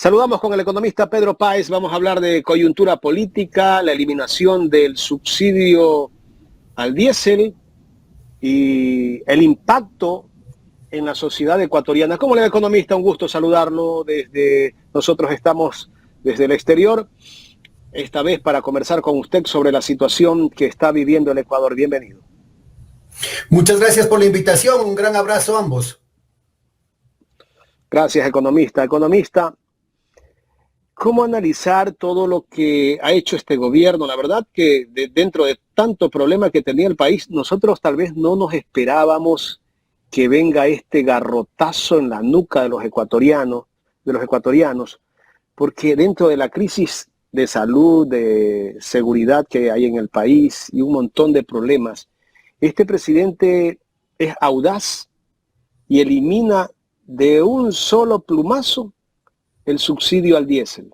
Saludamos con el economista Pedro Páez. Vamos a hablar de coyuntura política, la eliminación del subsidio al diésel y el impacto en la sociedad ecuatoriana. ¿Cómo le va, economista? Un gusto saludarlo. Nosotros estamos desde el exterior, esta vez para conversar con usted sobre la situación que está viviendo el Ecuador. Bienvenido. Muchas gracias por la invitación. Un gran abrazo a ambos. Gracias, economista. Economista, ¿cómo analizar todo lo que ha hecho este gobierno? La verdad que dentro de tanto problema que tenía el país, nosotros tal vez no nos esperábamos que venga este garrotazo en la nuca de los ecuatorianos, porque dentro de la crisis de salud, de seguridad que hay en el país y un montón de problemas, este presidente es audaz y elimina de un solo plumazo el subsidio al diésel.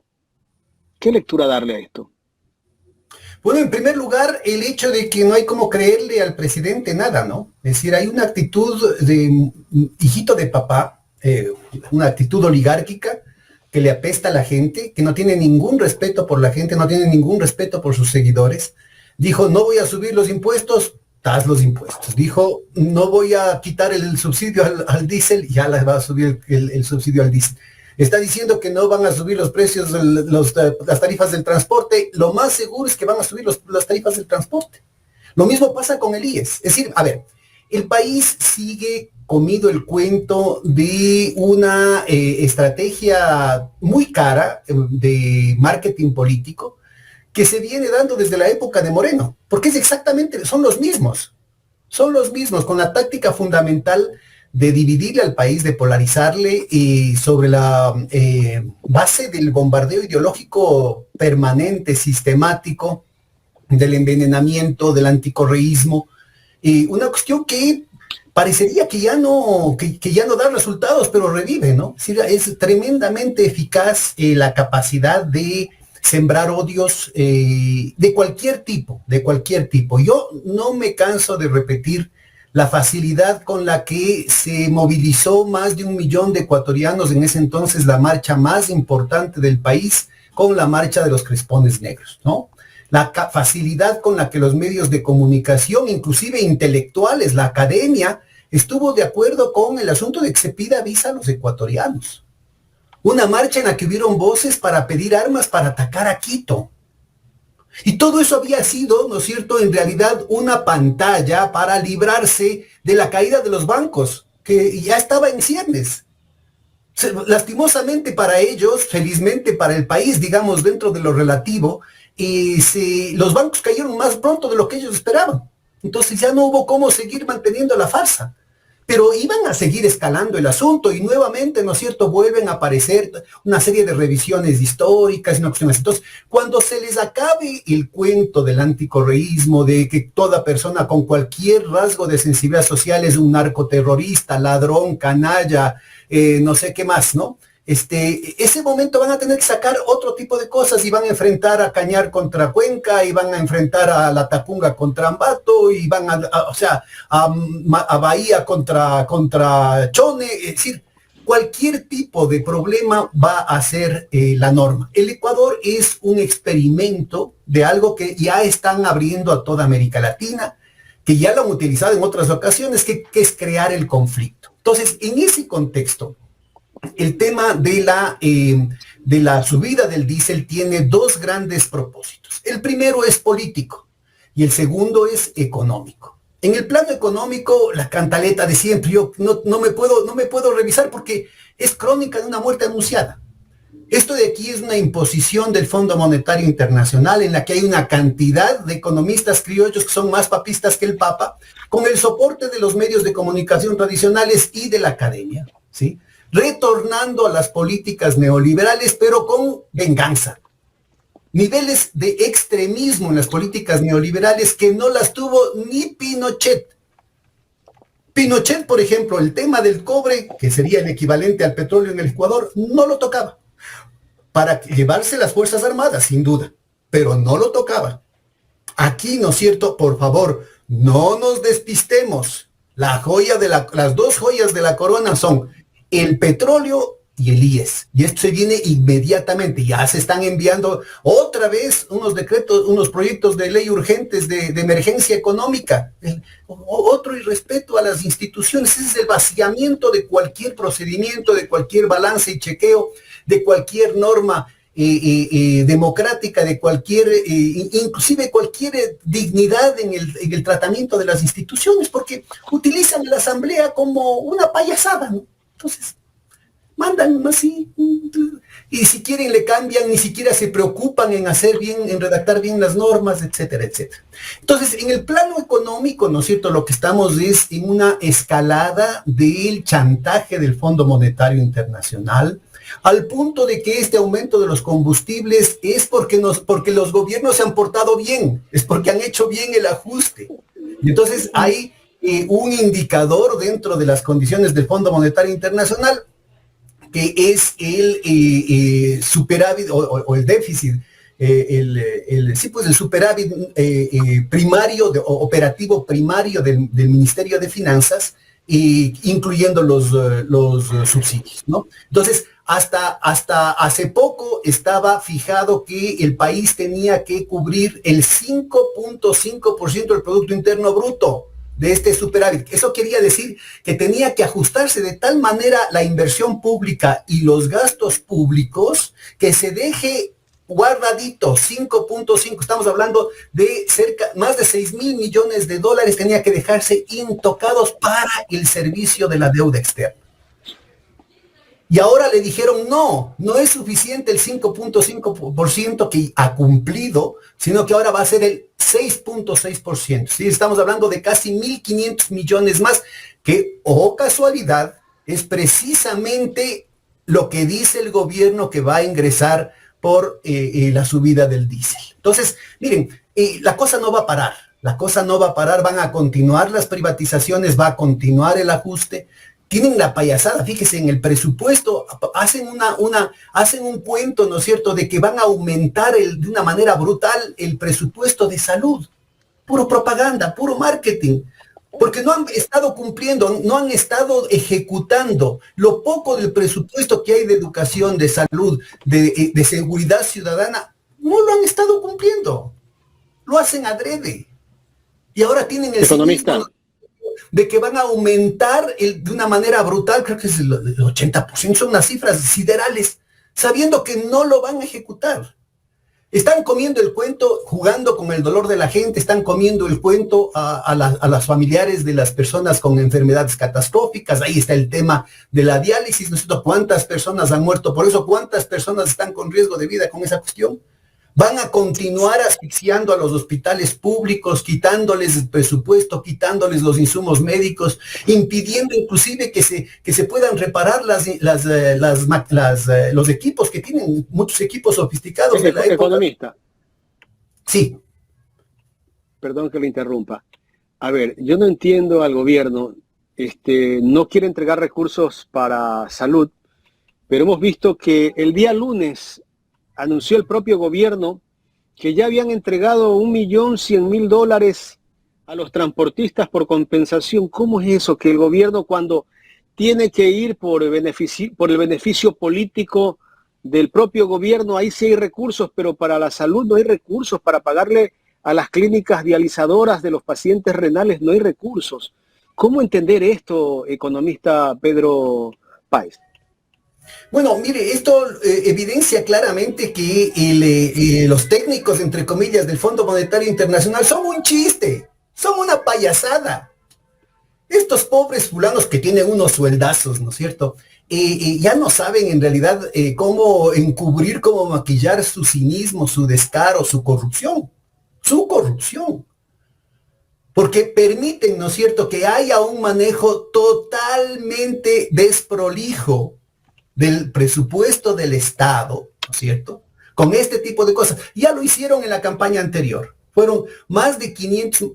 ¿Qué lectura darle a esto? Bueno, en primer lugar, el hecho de que no hay como creerle al presidente nada, ¿no? Es decir, hay una actitud de hijito de papá, una actitud oligárquica que le apesta a la gente, que no tiene ningún respeto por la gente, no tiene ningún respeto por sus seguidores. Dijo, no voy a subir los impuestos, haz los impuestos. Dijo, no voy a quitar el subsidio al diésel, ya la va a subir el subsidio al diésel. Está diciendo que no van a subir los precios, las tarifas del transporte. Lo más seguro es que van a subir las tarifas del transporte. Lo mismo pasa con el IES. Es decir, a ver, el país sigue comido el cuento de una estrategia muy cara de marketing político que se viene dando desde la época de Moreno, porque son los mismos, con la táctica fundamental de dividirle al país, de polarizarle sobre la base del bombardeo ideológico permanente, sistemático, del envenenamiento, del anticorreísmo, una cuestión que parecería que ya no da resultados, pero revive, ¿no? Es tremendamente eficaz la capacidad de sembrar odios de cualquier tipo. Yo no me canso de repetir la facilidad con la que se movilizó más de 1 millón de ecuatorianos en ese entonces, la marcha más importante del país, con la marcha de los crespones negros, ¿no? La facilidad con la que los medios de comunicación, inclusive intelectuales, la academia, estuvo de acuerdo con el asunto de que se pida visa a los ecuatorianos. Una marcha en la que hubieron voces para pedir armas para atacar a Quito. Y todo eso había sido, ¿no es cierto?, en realidad una pantalla para librarse de la caída de los bancos, que ya estaba en ciernes. Lastimosamente para ellos, felizmente para el país, digamos, dentro de lo relativo, los bancos cayeron más pronto de lo que ellos esperaban. Entonces ya no hubo cómo seguir manteniendo la farsa. Pero iban a seguir escalando el asunto y nuevamente, ¿no es cierto?, vuelven a aparecer una serie de revisiones históricas y no cuestiones. Entonces, cuando se les acabe el cuento del anticorreísmo, de que toda persona con cualquier rasgo de sensibilidad social es un narcoterrorista, ladrón, canalla, no sé qué más, ¿no? Ese momento van a tener que sacar otro tipo de cosas y van a enfrentar a Cañar contra Cuenca y van a enfrentar a La Tacunga contra Ambato y van a Bahía contra Chone. Es decir, cualquier tipo de problema va a ser la norma. El Ecuador es un experimento de algo que ya están abriendo a toda América Latina, que ya lo han utilizado en otras ocasiones, que es crear el conflicto. Entonces, en ese contexto, el tema de la subida del diésel tiene dos grandes propósitos. El primero es político y el segundo es económico. En el plano económico, la cantaleta de siempre, yo no me puedo revisar porque es crónica de una muerte anunciada. Esto de aquí es una imposición del Fondo Monetario Internacional en la que hay una cantidad de economistas criollos que son más papistas que el Papa, con el soporte de los medios de comunicación tradicionales y de la academia, ¿sí?, retornando a las políticas neoliberales, pero con venganza. Niveles de extremismo en las políticas neoliberales que no las tuvo ni Pinochet. Pinochet, por ejemplo, el tema del cobre, que sería el equivalente al petróleo en el Ecuador, no lo tocaba. Para llevarse las Fuerzas Armadas, sin duda, pero no lo tocaba. Aquí, ¿no es cierto? Por favor, no nos despistemos. Las dos joyas de la corona son el petróleo y el IES. Y esto se viene inmediatamente. Ya se están enviando otra vez unos decretos, unos proyectos de ley urgentes de emergencia económica. Otro irrespeto a las instituciones. Ese es el vaciamiento de cualquier procedimiento, de cualquier balance y chequeo, de cualquier norma democrática, de cualquier, inclusive cualquier dignidad en el tratamiento de las instituciones, porque utilizan la asamblea como una payasada, ¿no? Entonces, mandan así, y si quieren le cambian, ni siquiera se preocupan en hacer bien, en redactar bien las normas, etcétera, etcétera. Entonces, en el plano económico, ¿no es cierto?, lo que estamos es en una escalada del chantaje del Fondo Monetario Internacional, al punto de que este aumento de los combustibles es porque los gobiernos se han portado bien, es porque han hecho bien el ajuste. Y entonces hay un indicador dentro de las condiciones del Fondo Monetario Internacional, que es el superávit o el déficit, el superávit primario, operativo primario del Ministerio de Finanzas, incluyendo los subsidios, ¿no? Entonces, hasta hace poco estaba fijado que el país tenía que cubrir el 5.5% del Producto Interno Bruto de este superávit. Eso quería decir que tenía que ajustarse de tal manera la inversión pública y los gastos públicos que se deje guardadito 5.5, estamos hablando de más de 6,000 millones de dólares tenía que dejarse intocados para el servicio de la deuda externa. Y ahora le dijeron, no es suficiente el 5.5% que ha cumplido, sino que ahora va a ser el 6.6%. ¿Sí? Estamos hablando de casi 1.500 millones más, que, oh casualidad, es precisamente lo que dice el gobierno que va a ingresar por la subida del diésel. Entonces, miren, la cosa no va a parar. Van a continuar las privatizaciones, va a continuar el ajuste. Tienen la payasada, fíjese, en el presupuesto hacen un cuento, ¿no es cierto?, de que van a aumentar de una manera brutal el presupuesto de salud. Puro propaganda, puro marketing. Porque no han estado cumpliendo, no han estado ejecutando lo poco del presupuesto que hay de educación, de salud, de seguridad ciudadana, no lo han estado cumpliendo. Lo hacen adrede. Y ahora tienen el economista de que van a aumentar de una manera brutal, creo que es el 80%, son unas cifras siderales, sabiendo que no lo van a ejecutar. Están comiendo el cuento, jugando con el dolor de la gente, están comiendo el cuento a las familiares de las personas con enfermedades catastróficas. Ahí está el tema de la diálisis, ¿no es cierto? ¿Cuántas personas han muerto por eso? ¿Cuántas personas están con riesgo de vida con esa cuestión? Van a continuar asfixiando a los hospitales públicos, quitándoles el presupuesto, quitándoles los insumos médicos, impidiendo inclusive que se puedan reparar los equipos que tienen, muchos equipos sofisticados de la época. Economista. Sí. Perdón que lo interrumpa. A ver, yo no entiendo al gobierno, no quiere entregar recursos para salud, pero hemos visto que el día lunes anunció el propio gobierno que ya habían entregado $1.100.000 a los transportistas por compensación. ¿Cómo es eso? Que el gobierno, cuando tiene que ir por el beneficio político del propio gobierno, ahí sí hay recursos, pero para la salud no hay recursos, para pagarle a las clínicas dializadoras de los pacientes renales no hay recursos. ¿Cómo entender esto, economista Pedro Páez? Bueno, mire, esto evidencia claramente que los técnicos, entre comillas, del Fondo Monetario Internacional son un chiste, son una payasada. Estos pobres fulanos que tienen unos sueldazos, ¿no es cierto?, ya no saben en realidad cómo encubrir, cómo maquillar su cinismo, su descaro, su corrupción. Porque permiten, ¿no es cierto?, que haya un manejo totalmente desprolijo del presupuesto del Estado, ¿no es cierto?, con este tipo de cosas. Ya lo hicieron en la campaña anterior. Fueron más de 500,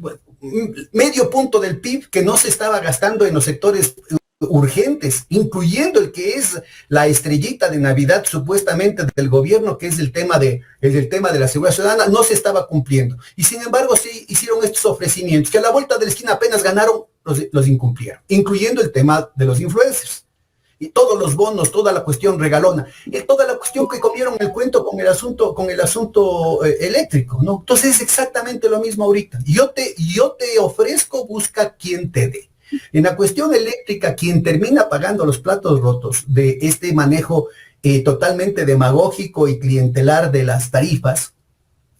medio punto del PIB que no se estaba gastando en los sectores urgentes, incluyendo el que es la estrellita de Navidad supuestamente del gobierno, que es el tema de la seguridad ciudadana, no se estaba cumpliendo. Y sin embargo sí hicieron estos ofrecimientos, que a la vuelta de la esquina apenas ganaron, los incumplieron, incluyendo el tema de los influencers. y todos los bonos, toda la cuestión regalona, y toda la cuestión que comieron el cuento con el asunto eléctrico, ¿no? Entonces es exactamente lo mismo ahorita. Yo te ofrezco, busca quien te dé. En la cuestión eléctrica, quien termina pagando los platos rotos de este manejo totalmente demagógico y clientelar de las tarifas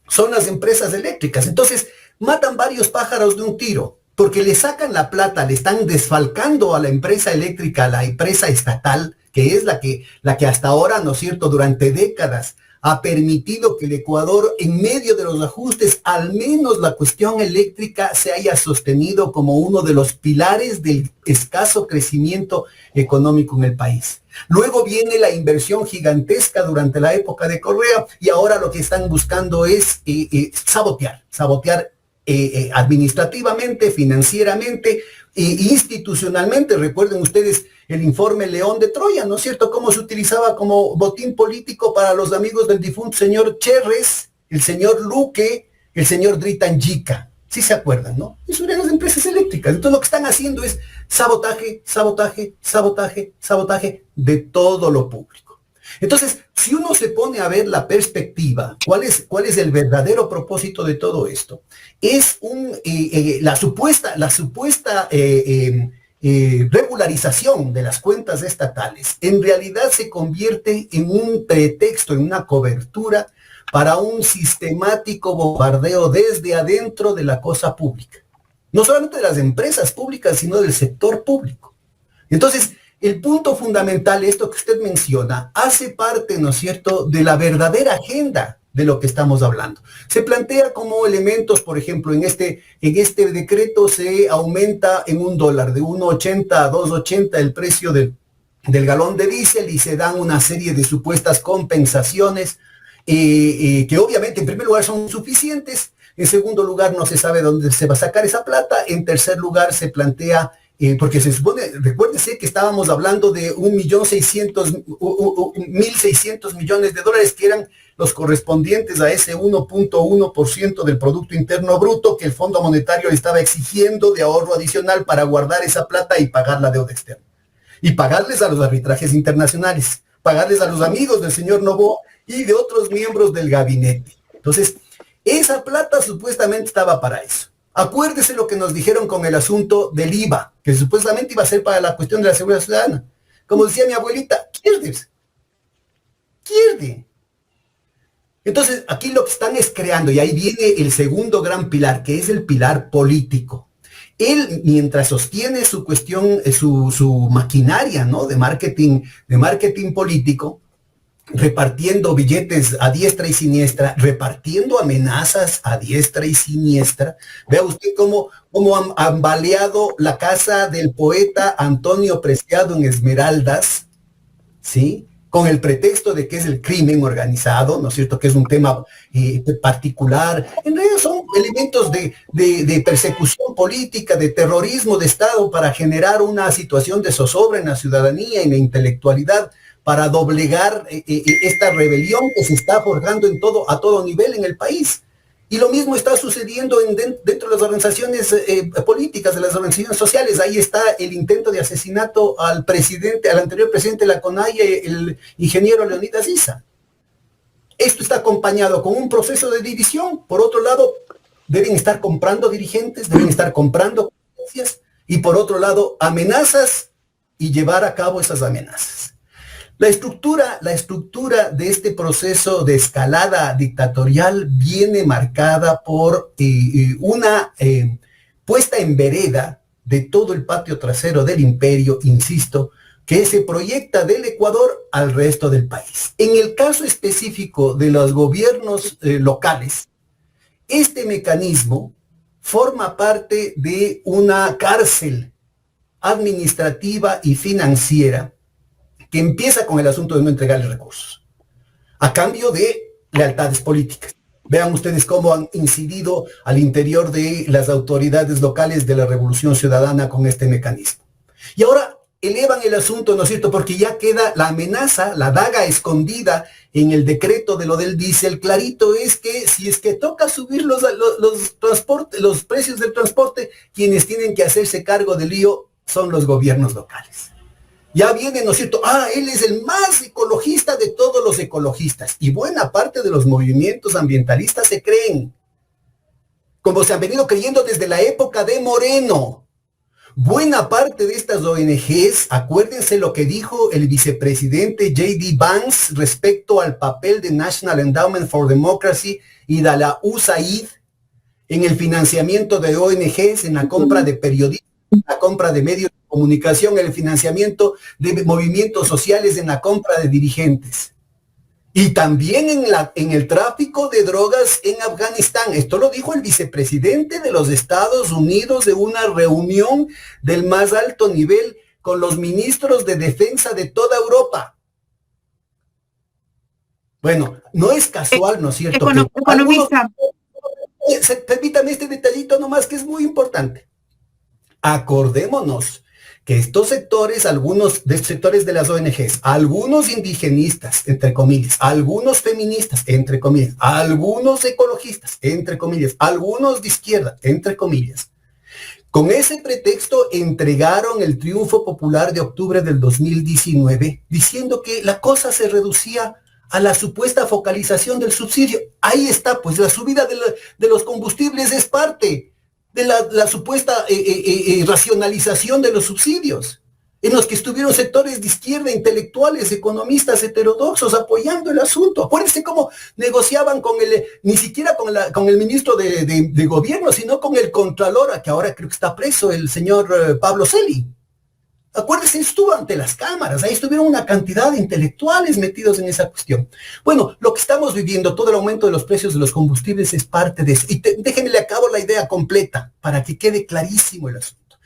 son las empresas eléctricas. Entonces, matan varios pájaros de un tiro, porque le sacan la plata, le están desfalcando a la empresa eléctrica, a la empresa estatal, que es la que hasta ahora, ¿no es cierto?, durante décadas ha permitido que el Ecuador, en medio de los ajustes, al menos la cuestión eléctrica se haya sostenido como uno de los pilares del escaso crecimiento económico en el país. Luego viene la inversión gigantesca durante la época de Correa y ahora lo que están buscando es sabotear administrativamente, financieramente e institucionalmente. Recuerden ustedes el informe León de Troya, ¿no es cierto? Cómo se utilizaba como botín político para los amigos del difunto señor Cherres, el señor Luque, el señor Dritanjica. Sí se acuerdan, ¿no? Eso eran las empresas eléctricas. Entonces lo que están haciendo es sabotaje de todo lo público. Entonces, si uno se pone a ver la perspectiva, ¿cuál es el verdadero propósito de todo esto? Es la supuesta regularización de las cuentas estatales. En realidad se convierte en un pretexto, en una cobertura para un sistemático bombardeo desde adentro de la cosa pública. No solamente de las empresas públicas, sino del sector público. Entonces, el punto fundamental, esto que usted menciona, hace parte, ¿no es cierto?, de la verdadera agenda de lo que estamos hablando. Se plantea como elementos, por ejemplo, en este decreto se aumenta en $1, de 1.80 a 2.80 el precio del galón de diésel y se dan una serie de supuestas compensaciones que obviamente en primer lugar son insuficientes, en segundo lugar no se sabe dónde se va a sacar esa plata, en tercer lugar se plantea porque se supone, recuérdese que estábamos hablando de 1.600 millones de dólares que eran los correspondientes a ese 1.1% del Producto Interno Bruto que el Fondo Monetario le estaba exigiendo de ahorro adicional para guardar esa plata y pagar la deuda externa. Y pagarles a los arbitrajes internacionales, pagarles a los amigos del señor Noboa y de otros miembros del gabinete. Entonces, esa plata supuestamente estaba para eso. Acuérdese lo que nos dijeron con el asunto del IVA, que supuestamente iba a ser para la cuestión de la seguridad ciudadana. Como decía mi abuelita, pierde. Entonces, aquí lo que están es creando, y ahí viene el segundo gran pilar, que es el pilar político. Él, mientras sostiene su cuestión, su maquinaria, ¿no?, de marketing político, repartiendo billetes a diestra y siniestra, repartiendo amenazas a diestra y siniestra. Vea usted cómo han baleado la casa del poeta Antonio Preciado en Esmeraldas, ¿sí?, con el pretexto de que es el crimen organizado, ¿no es cierto?, que es un tema particular. En realidad son elementos de persecución política, de terrorismo de Estado para generar una situación de zozobra en la ciudadanía, en la intelectualidad, para doblegar esta rebelión que se está forjando a todo nivel en el país. Y lo mismo está sucediendo dentro de las organizaciones políticas, de las organizaciones sociales. Ahí está el intento de asesinato al anterior presidente de la CONAIE, el ingeniero Leonidas Issa. Esto está acompañado con un proceso de división. Por otro lado, deben estar comprando dirigentes, deben estar comprando competencias, y por otro lado, amenazas y llevar a cabo esas amenazas. La estructura de este proceso de escalada dictatorial viene marcada por una puesta en vereda de todo el patio trasero del imperio, insisto, que se proyecta del Ecuador al resto del país. En el caso específico de los gobiernos locales, este mecanismo forma parte de una cárcel administrativa y financiera que empieza con el asunto de no entregarle recursos, a cambio de lealtades políticas. Vean ustedes cómo han incidido al interior de las autoridades locales de la Revolución Ciudadana con este mecanismo. Y ahora elevan el asunto, ¿no es cierto?, porque ya queda la amenaza, la daga escondida en el decreto de lo del diésel. Clarito es que si es que toca subir los precios del transporte, quienes tienen que hacerse cargo del lío son los gobiernos locales. Ya viene, ¿no es cierto? Él es el más ecologista de todos los ecologistas. Y buena parte de los movimientos ambientalistas se creen, como se han venido creyendo desde la época de Moreno. Buena parte de estas ONGs, acuérdense lo que dijo el vicepresidente J.D. Vance respecto al papel de National Endowment for Democracy y de la USAID en el financiamiento de ONGs, en la compra de periodistas, la compra de medios de comunicación, el financiamiento de movimientos sociales, en la compra de dirigentes. Y también en el tráfico de drogas en Afganistán. Esto lo dijo el vicepresidente de los Estados Unidos de una reunión del más alto nivel con los ministros de defensa de toda Europa. Bueno, no es casual, ¿no es cierto? Economista. Permítame este detallito nomás que es muy importante. Acordémonos que estos sectores, algunos de estos sectores de las ONGs, algunos indigenistas, entre comillas, algunos feministas, entre comillas, algunos ecologistas, entre comillas, algunos de izquierda, entre comillas, con ese pretexto entregaron el triunfo popular de octubre del 2019, diciendo que la cosa se reducía a la supuesta focalización del subsidio. Ahí está, pues la subida de los combustibles es parte de la supuesta racionalización de los subsidios, en los que estuvieron sectores de izquierda, intelectuales, economistas heterodoxos apoyando el asunto. Acuérdense cómo negociaban ni siquiera con el ministro de gobierno, sino con el contralor, que ahora creo que está preso, el señor Pablo Celi. Acuérdense, estuvo ante las cámaras, ahí estuvieron una cantidad de intelectuales metidos en esa cuestión. Bueno, lo que estamos viviendo, todo el aumento de los precios de los combustibles es parte de eso. Y déjenme le acabo la idea completa para que quede clarísimo el asunto.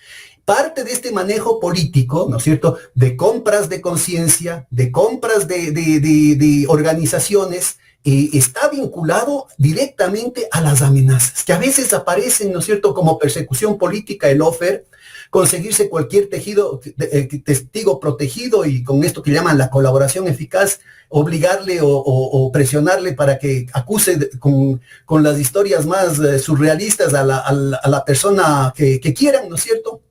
Parte de este manejo político, ¿no es cierto?, de compras de conciencia, de compras de organizaciones, está vinculado directamente a las amenazas, que a veces aparecen, ¿no es cierto?, como persecución política, el lawfare, conseguirse cualquier testigo protegido, y con esto que llaman la colaboración eficaz, obligarle o presionarle para que acuse con las historias más surrealistas a la persona que quieran, ¿no es cierto?,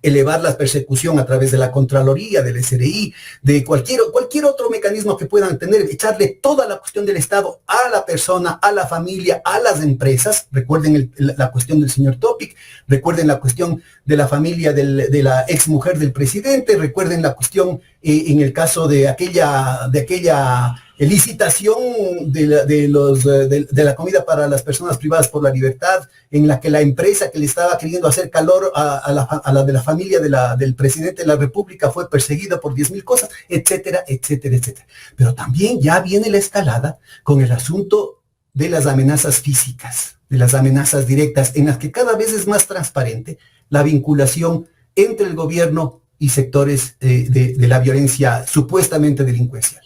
elevar la persecución a través de la Contraloría, del SRI, de cualquier otro mecanismo que puedan tener, echarle toda la cuestión del Estado a la persona, a la familia, a las empresas. Recuerden la cuestión del señor Topic, recuerden la cuestión de la familia de la ex mujer del presidente, recuerden la cuestión en el caso de aquella licitación de la comida para las personas privadas por la libertad, en la que la empresa que le estaba queriendo hacer calor a la de la familia del presidente de la República fue perseguida por 10,000 cosas, etcétera, etcétera, etcétera. Pero también ya viene la escalada con el asunto de las amenazas físicas, de las amenazas directas, en las que cada vez es más transparente la vinculación entre el gobierno y sectores de la violencia supuestamente delincuencial.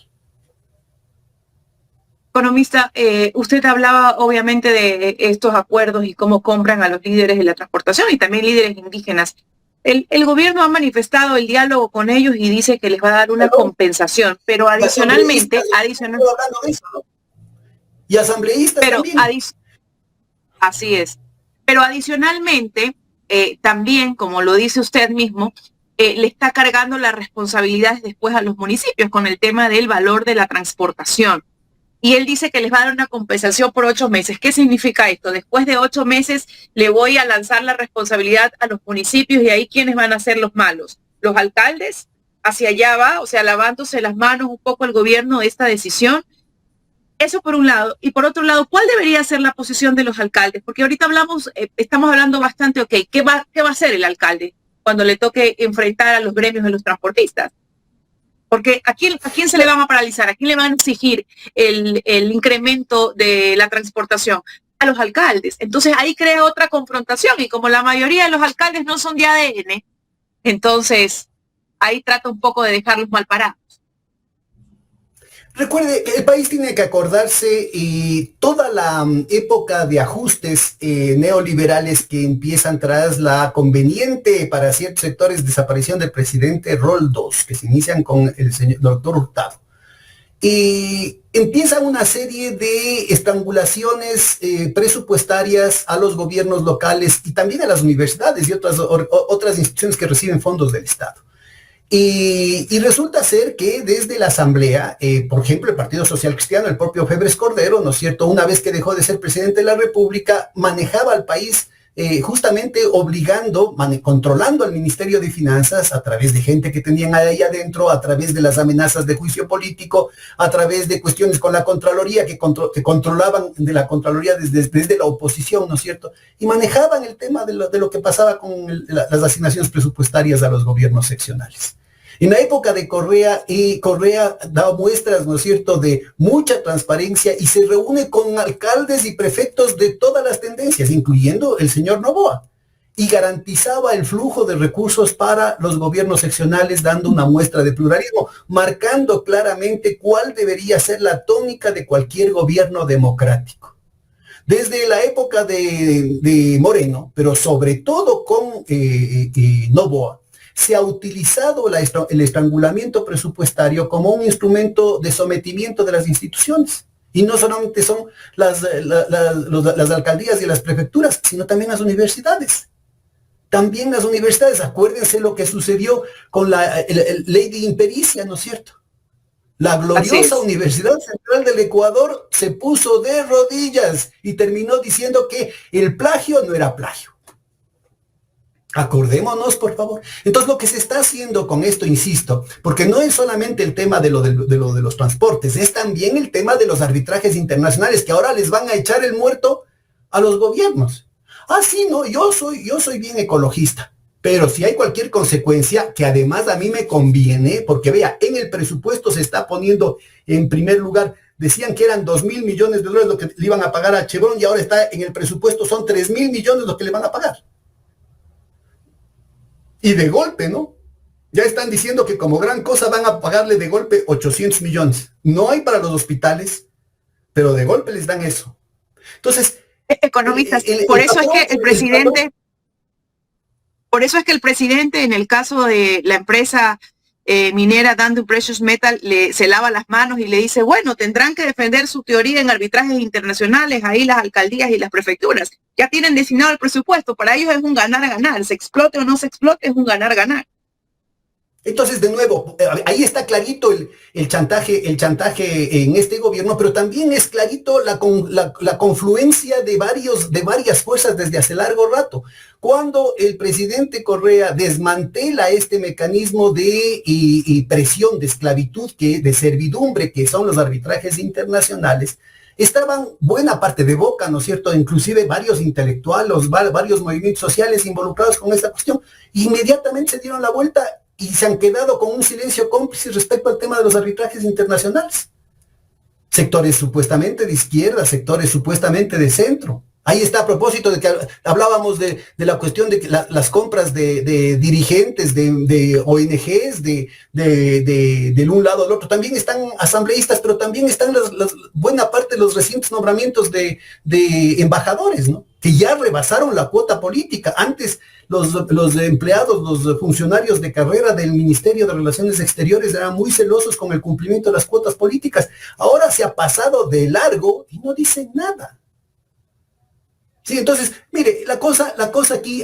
Economista, usted hablaba obviamente de estos acuerdos y cómo compran a los líderes de la transportación y también líderes indígenas. El gobierno ha manifestado el diálogo con ellos y dice que les va a dar una compensación, pero adicionalmente... Y asambleístas también. Así es. Pero adicionalmente, también, como lo dice usted mismo, le está cargando las responsabilidades después a los municipios con el tema del valor de la transportación. Y él dice que les va a dar una compensación por 8 meses. ¿Qué significa esto? Después de 8 meses le voy a lanzar la responsabilidad a los municipios, y ahí ¿quiénes van a ser los malos? Los alcaldes. Hacia allá va, o sea, lavándose las manos un poco el gobierno de esta decisión. Eso por un lado. Y por otro lado, ¿cuál debería ser la posición de los alcaldes? Porque ahorita estamos hablando bastante, ok, ¿qué va a hacer el alcalde cuando le toque enfrentar a los gremios de los transportistas? Porque ¿a quién se le van a paralizar? ¿A quién le van a exigir el incremento de la transportación? A los alcaldes. Entonces ahí crea otra confrontación, y como la mayoría de los alcaldes no son de ADN, entonces ahí trata un poco de dejarlos mal parados. Recuerde que el país tiene que acordarse toda la época de ajustes neoliberales que empiezan tras la conveniente para ciertos sectores desaparición del presidente Rol 2, que se inician con el señor doctor Hurtado. Y empieza una serie de estrangulaciones presupuestarias a los gobiernos locales y también a las universidades y otras instituciones que reciben fondos del Estado. Y resulta ser que desde la Asamblea, por ejemplo, el Partido Social Cristiano, el propio Febres Cordero, ¿no es cierto?, una vez que dejó de ser presidente de la República, manejaba al país justamente controlando al Ministerio de Finanzas a través de gente que tenían ahí adentro, a través de las amenazas de juicio político, a través de cuestiones con la Contraloría, que controlaban de la Contraloría desde la oposición, ¿no es cierto? Y manejaban el tema de lo que pasaba con las asignaciones presupuestarias a los gobiernos seccionales. En la época de Correa, Correa da muestras, ¿no es cierto?, de mucha transparencia y se reúne con alcaldes y prefectos de todas las tendencias, incluyendo el señor Noboa, y garantizaba el flujo de recursos para los gobiernos seccionales, dando una muestra de pluralismo, marcando claramente cuál debería ser la tónica de cualquier gobierno democrático. Desde la época de Moreno, pero sobre todo con Noboa, se ha utilizado el estrangulamiento presupuestario como un instrumento de sometimiento de las instituciones. Y no solamente son las alcaldías y las prefecturas, sino también las universidades. También las universidades, acuérdense lo que sucedió con la ley de impericia, ¿no es cierto? La gloriosa Universidad Central del Ecuador se puso de rodillas y terminó diciendo que el plagio no era plagio. Acordémonos, por favor. Entonces, lo que se está haciendo con esto, insisto, porque no es solamente el tema de los transportes, es también el tema de los arbitrajes internacionales, que ahora les van a echar el muerto a los gobiernos. Ah, sí, no, yo soy bien ecologista, pero si hay cualquier consecuencia, que además a mí me conviene, porque vea, en el presupuesto se está poniendo en primer lugar, decían que eran 2.000 millones de dólares lo que le iban a pagar a Chevron, y ahora está en el presupuesto, son 3.000 millones lo que le van a pagar. Y de golpe, ¿no? Ya están diciendo que como gran cosa van a pagarle de golpe 800 millones. No hay para los hospitales, pero de golpe les dan eso. Entonces... Economistas, por eso es que el presidente, en el caso de la empresa minera Dundee Precious Metal, se lava las manos y le dice, bueno, tendrán que defender su teoría en arbitrajes internacionales, ahí las alcaldías y las prefecturas. Ya tienen designado el presupuesto, para ellos es un ganar-ganar, se explote o no se explote, es un ganar-ganar. Entonces, de nuevo, ahí está clarito el chantaje en este gobierno, pero también es clarito la confluencia de varias fuerzas desde hace largo rato. Cuando el presidente Correa desmantela este mecanismo de presión, de esclavitud, de servidumbre, que son los arbitrajes internacionales, estaban buena parte de Boca, ¿no es cierto?, inclusive varios intelectuales, varios movimientos sociales involucrados con esta cuestión, inmediatamente se dieron la vuelta y se han quedado con un silencio cómplice respecto al tema de los arbitrajes internacionales. Sectores supuestamente de izquierda, sectores supuestamente de centro. Ahí está, a propósito de que hablábamos de la cuestión de que las compras de dirigentes, de ONGs, del un lado al otro. También están asambleístas, pero también están buena parte de los recientes nombramientos de embajadores, ¿no?, que ya rebasaron la cuota política. Antes los empleados, los funcionarios de carrera del Ministerio de Relaciones Exteriores eran muy celosos con el cumplimiento de las cuotas políticas. Ahora se ha pasado de largo y no dicen nada. Sí, entonces, mire, la cosa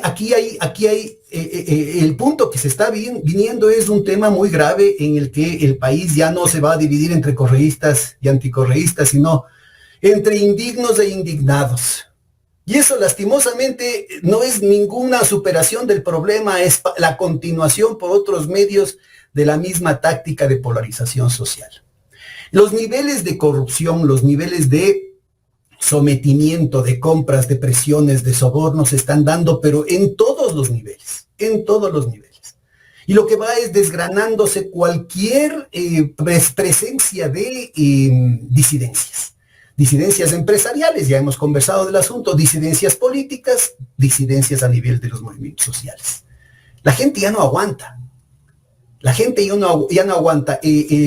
aquí hay el punto que se está viniendo es un tema muy grave en el que el país ya no se va a dividir entre correístas y anticorreístas, sino entre indignos e indignados. Y eso lastimosamente no es ninguna superación del problema, es la continuación por otros medios de la misma táctica de polarización social. Los niveles de corrupción, los niveles de sometimiento, de compras, de presiones, de sobornos se están dando, pero en todos los niveles, en todos los niveles. Y lo que va es desgranándose cualquier presencia de disidencias empresariales, ya hemos conversado del asunto, disidencias políticas, disidencias a nivel de los movimientos sociales. La gente ya no aguanta. La gente ya no aguanta.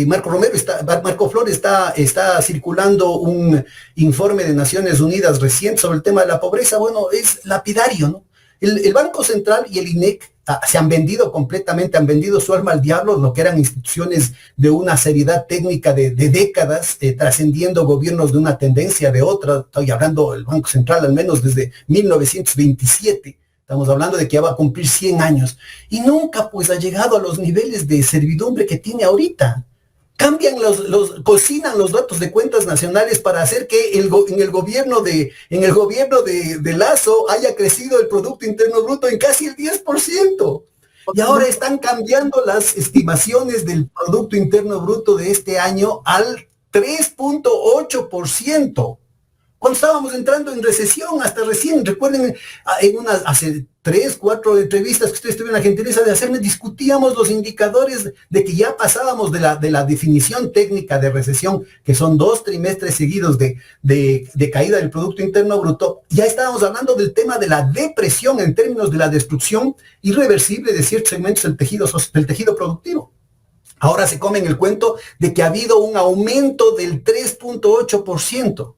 Marco Flores está circulando un informe de Naciones Unidas reciente sobre el tema de la pobreza. Bueno, es lapidario, ¿no? El Banco Central y el INEC se han vendido completamente, han vendido su alma al diablo, lo que eran instituciones de una seriedad técnica de décadas, trascendiendo gobiernos de una tendencia de otra. Estoy hablando del Banco Central al menos desde 1927. Estamos hablando de que ya va a cumplir 100 años y nunca pues ha llegado a los niveles de servidumbre que tiene ahorita. Cambian cocinan los datos de cuentas nacionales para hacer que en el gobierno de Lazo haya crecido el Producto Interno Bruto en casi el 10%. Y ahora están cambiando las estimaciones del Producto Interno Bruto de este año al 3.8%. Cuando estábamos entrando en recesión, hasta recién, recuerden, hace 3, 4 entrevistas que ustedes tuvieron la gentileza de hacerme, discutíamos los indicadores de que ya pasábamos de la definición técnica de recesión, que son 2 trimestres seguidos de caída del Producto Interno Bruto. Ya estábamos hablando del tema de la depresión en términos de la destrucción irreversible de ciertos segmentos del tejido productivo. Ahora se comen el cuento de que ha habido un aumento del 3.8%.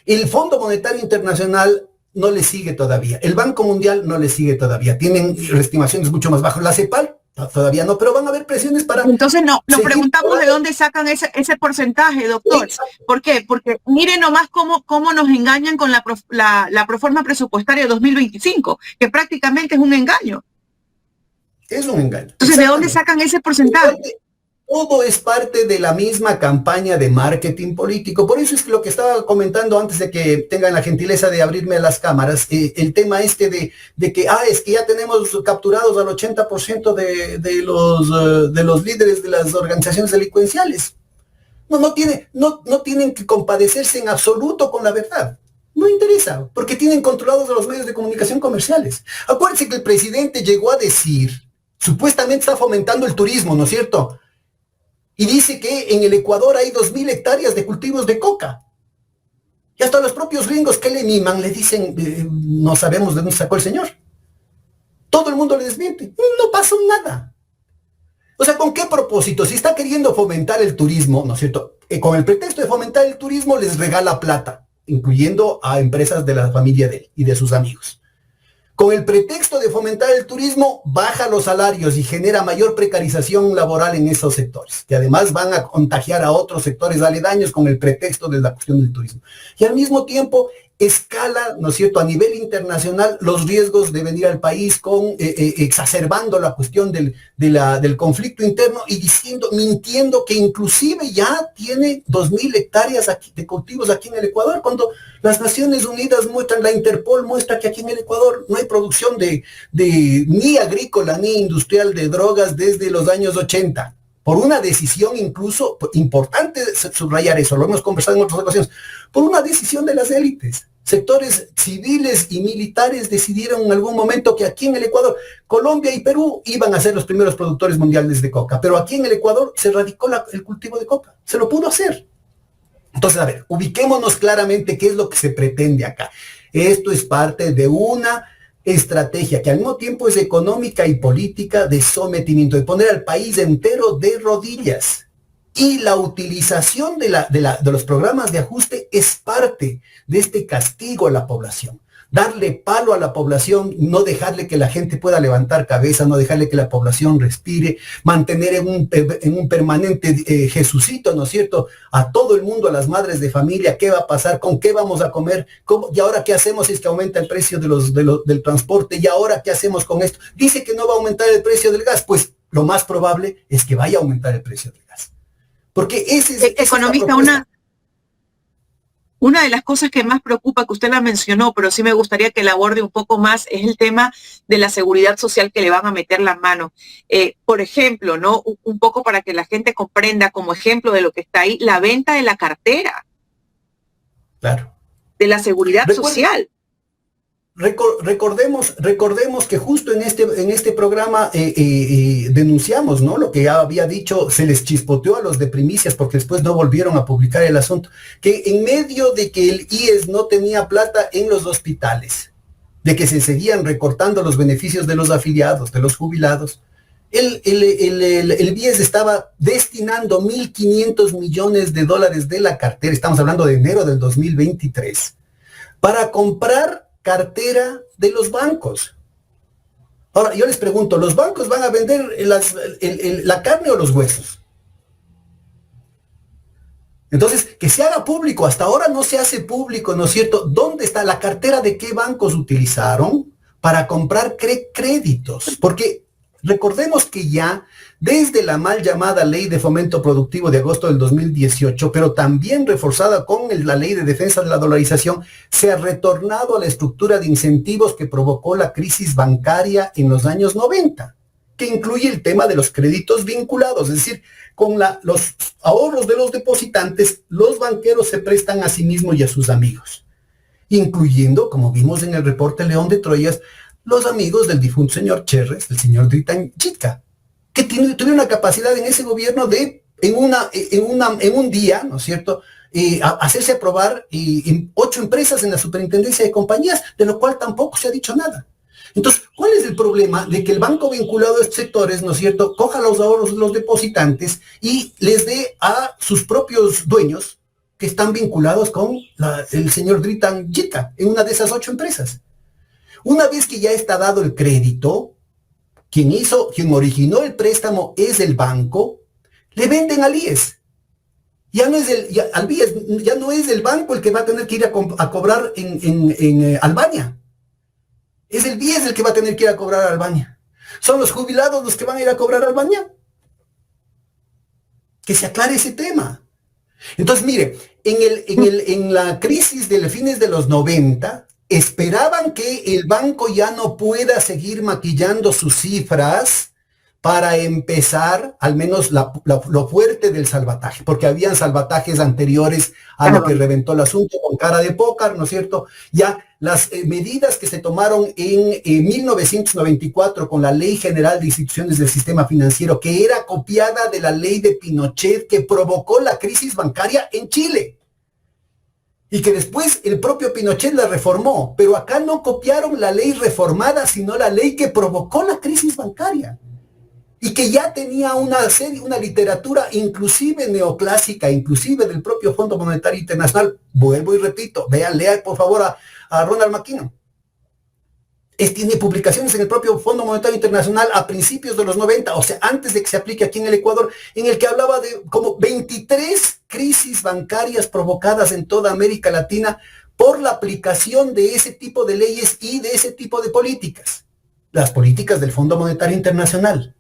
El Fondo Monetario Internacional no le sigue todavía. El Banco Mundial no le sigue todavía. Tienen estimaciones mucho más bajas. La CEPAL todavía no, pero van a haber presiones para... Entonces nos preguntamos de dónde sacan ese porcentaje, doctor. Exacto. ¿Por qué? Porque miren nomás cómo nos engañan con la proforma presupuestaria de 2025, que prácticamente es un engaño. Es un engaño. Entonces, ¿de dónde sacan ese porcentaje? Todo es parte de la misma campaña de marketing político. Por eso es lo que estaba comentando antes de que tengan la gentileza de abrirme las cámaras, el tema de que es que ya tenemos capturados al 80% de los líderes de las organizaciones delincuenciales. No tienen que compadecerse en absoluto con la verdad. No interesa, porque tienen controlados a los medios de comunicación comerciales. Acuérdense que el presidente llegó a decir, supuestamente está fomentando el turismo, ¿no es cierto? Y dice que en el Ecuador hay 2.000 hectáreas de cultivos de coca. Y hasta los propios gringos que le miman le dicen, no sabemos de dónde sacó el señor. Todo el mundo le desmiente. No pasó nada. O sea, ¿con qué propósito? Si está queriendo fomentar el turismo, ¿no es cierto? Con el pretexto de fomentar el turismo les regala plata, incluyendo a empresas de la familia de él y de sus amigos. Con el pretexto de fomentar el turismo, baja los salarios y genera mayor precarización laboral en esos sectores, que además van a contagiar a otros sectores aledaños con el pretexto de la cuestión del turismo. Y al mismo tiempo, escala, ¿no es cierto?, a nivel internacional los riesgos de venir al país exacerbando la cuestión del conflicto interno y mintiendo que inclusive ya tiene 2.000 hectáreas de cultivos aquí en el Ecuador, cuando las Naciones Unidas muestran, la Interpol muestra que aquí en el Ecuador no hay producción ni agrícola ni industrial de drogas desde los años 80. Por una decisión incluso, importante subrayar eso, lo hemos conversado en otras ocasiones, por una decisión de las élites. Sectores civiles y militares decidieron en algún momento que aquí en el Ecuador, Colombia y Perú iban a ser los primeros productores mundiales de coca, pero aquí en el Ecuador se radicó el cultivo de coca, se lo pudo hacer. Entonces, a ver, ubiquémonos claramente qué es lo que se pretende acá. Esto es parte de una estrategia que al mismo tiempo es económica y política de sometimiento, de poner al país entero de rodillas. Y la utilización de los programas de ajuste es parte de este castigo a la población. Darle palo a la población, no dejarle que la gente pueda levantar cabeza, no dejarle que la población respire, mantener en un permanente Jesucito, ¿no es cierto?, a todo el mundo, a las madres de familia, qué va a pasar, con qué vamos a comer, y ahora qué hacemos si es que aumenta el precio del transporte, y ahora qué hacemos con esto. Dice que no va a aumentar el precio del gas, pues lo más probable es que vaya a aumentar el precio del gas. Porque economista, una de las cosas que más preocupa, que usted la mencionó, pero sí me gustaría que la aborde un poco más, es el tema de la seguridad social que le van a meter las manos. Por ejemplo, ¿no? Un poco para que la gente comprenda, como ejemplo de lo que está ahí, la venta de la cartera. Claro. De la seguridad social. Recordemos que justo en este programa denunciamos, ¿no?, lo que ya había dicho, se les chispoteó a los de Primicias porque después no volvieron a publicar el asunto, que en medio de que el IES no tenía plata en los hospitales, de que se seguían recortando los beneficios de los afiliados, de los jubilados, el BIES estaba destinando $1.500 millones de la cartera, estamos hablando de enero del 2023, para comprar cartera de los bancos. Ahora, yo les pregunto, ¿los bancos van a vender la carne o los huesos? Entonces, que se haga público. Hasta ahora no se hace público, ¿no es cierto? ¿Dónde está la cartera? ¿De qué bancos utilizaron? para comprar créditos, porque recordemos que ya desde la mal llamada Ley de Fomento Productivo de agosto del 2018, pero también reforzada con la Ley de Defensa de la Dolarización, se ha retornado a la estructura de incentivos que provocó la crisis bancaria en los años 90, que incluye el tema de los créditos vinculados, es decir, con los ahorros de los depositantes, los banqueros se prestan a sí mismos y a sus amigos, incluyendo, como vimos en el reporte León de Troyas, los amigos del difunto señor Cherres, el señor Dritan Chitka, que tuvieron una capacidad en ese gobierno de, en un día, ¿no es cierto?, hacerse aprobar en 8 empresas en la superintendencia de compañías, de lo cual tampoco se ha dicho nada. Entonces, ¿cuál es el problema? De que el banco vinculado a estos sectores, ¿no es cierto?, coja los ahorros de los depositantes y les dé a sus propios dueños que están vinculados con el señor Dritan Chitka en una de esas 8 empresas. Una vez que ya está dado el crédito, quien originó el préstamo es el banco, le venden al IES. Ya no es el banco el que va a tener que ir a cobrar en Albania. Es el BIES el que va a tener que ir a cobrar a Albania. ¿Son los jubilados los que van a ir a cobrar a Albania? Que se aclare ese tema. Entonces, mire, en la crisis de fines de los 90, esperaban que el banco ya no pueda seguir maquillando sus cifras para empezar, al menos lo fuerte del salvataje, porque habían salvatajes anteriores a lo que reventó el asunto con cara de póker, ¿no es cierto? Ya las medidas que se tomaron en 1994 con la Ley General de Instituciones del Sistema Financiero, que era copiada de la ley de Pinochet que provocó la crisis bancaria en Chile. Y que después el propio Pinochet la reformó, pero acá no copiaron la ley reformada, sino la ley que provocó la crisis bancaria. Y que ya tenía una literatura inclusive neoclásica, inclusive del propio Fondo Monetario Internacional. Vuelvo y repito, lea por favor a Ronald McKinnon. Tiene publicaciones en el propio Fondo Monetario Internacional a principios de los 90, o sea, antes de que se aplique aquí en el Ecuador, en el que hablaba de como 23 crisis bancarias provocadas en toda América Latina por la aplicación de ese tipo de leyes y de ese tipo de políticas, las políticas del Fondo Monetario Internacional.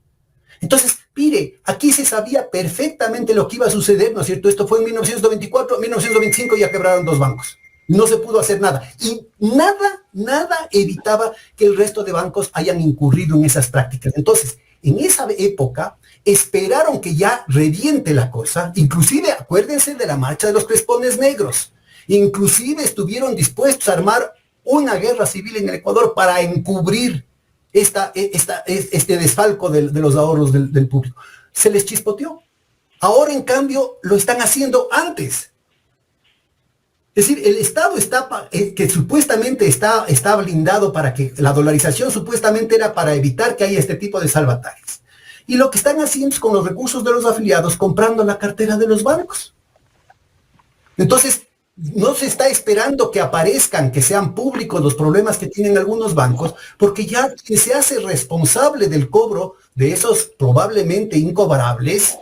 Entonces, mire, aquí se sabía perfectamente lo que iba a suceder, ¿no es cierto? Esto fue en 1924, 1925 ya quebraron 2 bancos. No se pudo hacer nada. Y nada evitaba que el resto de bancos hayan incurrido en esas prácticas. Entonces, en esa época, esperaron que ya reviente la cosa. Inclusive, acuérdense de la marcha de los crespones negros. Inclusive estuvieron dispuestos a armar una guerra civil en el Ecuador para encubrir este desfalco de los ahorros del público. Se les chispoteó. Ahora, en cambio, lo están haciendo antes. Es decir, el Estado que supuestamente está blindado para que la dolarización supuestamente era para evitar que haya este tipo de salvatajes. Y lo que están haciendo es con los recursos de los afiliados comprando la cartera de los bancos. Entonces, no se está esperando que aparezcan, que sean públicos los problemas que tienen algunos bancos, porque ya quien se hace responsable del cobro de esos probablemente incobrables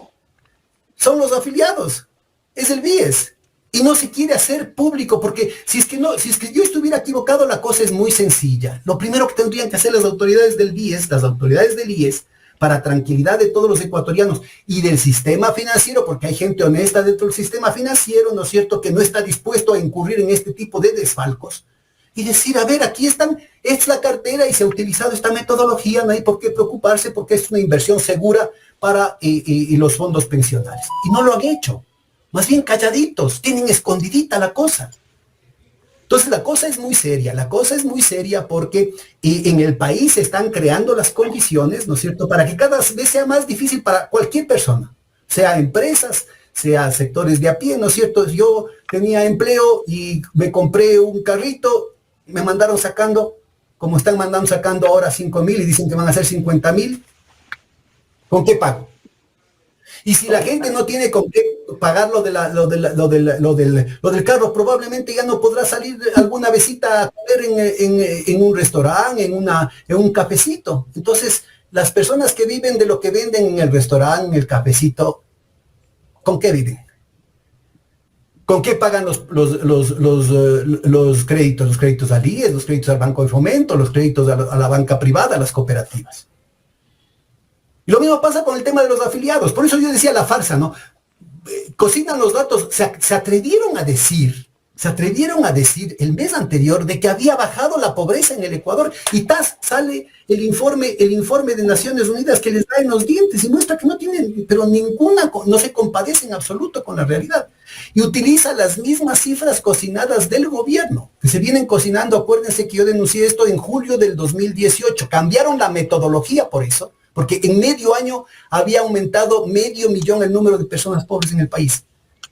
son los afiliados, es el BIES. Y no se quiere hacer público, porque si es que yo estuviera equivocado, la cosa es muy sencilla. Lo primero que tendrían que hacer las autoridades del BIES, las autoridades del IES, para tranquilidad de todos los ecuatorianos y del sistema financiero, porque hay gente honesta dentro del sistema financiero, ¿no es cierto?, que no está dispuesto a incurrir en este tipo de desfalcos, y decir, a ver, aquí esta es la cartera y se ha utilizado esta metodología, no hay por qué preocuparse porque es una inversión segura para los fondos pensionales. Y no lo han hecho. Más bien calladitos, tienen escondidita la cosa. Entonces la cosa es muy seria porque en el país se están creando las condiciones, ¿no es cierto?, para que cada vez sea más difícil para cualquier persona, sea empresas, sea sectores de a pie, ¿no es cierto? Yo tenía empleo y me compré un carrito, me mandaron sacando, como están sacando ahora 5,000 y dicen que van a ser 50,000, ¿con qué pago? Y si la gente no tiene con qué pagar lo del carro, probablemente ya no podrá salir alguna vesita a comer en un restaurante, en un cafecito. Entonces, las personas que viven de lo que venden en el restaurante, en el cafecito, ¿con qué viven? ¿Con qué pagan los créditos? Los créditos al IES, los créditos al Banco de Fomento, los créditos a la banca privada, a las cooperativas. Y lo mismo pasa con el tema de los afiliados. Por eso yo decía la farsa, ¿no? Cocinan los datos, se atrevieron a decir el mes anterior de que había bajado la pobreza en el Ecuador, y sale el informe de Naciones Unidas que les da en los dientes y muestra que no tienen, pero no se compadece en absoluto con la realidad. Y utiliza las mismas cifras cocinadas del gobierno, que se vienen cocinando. Acuérdense que yo denuncié esto en julio del 2018. Cambiaron la metodología por eso, porque en medio año había aumentado 500,000 el número de personas pobres en el país.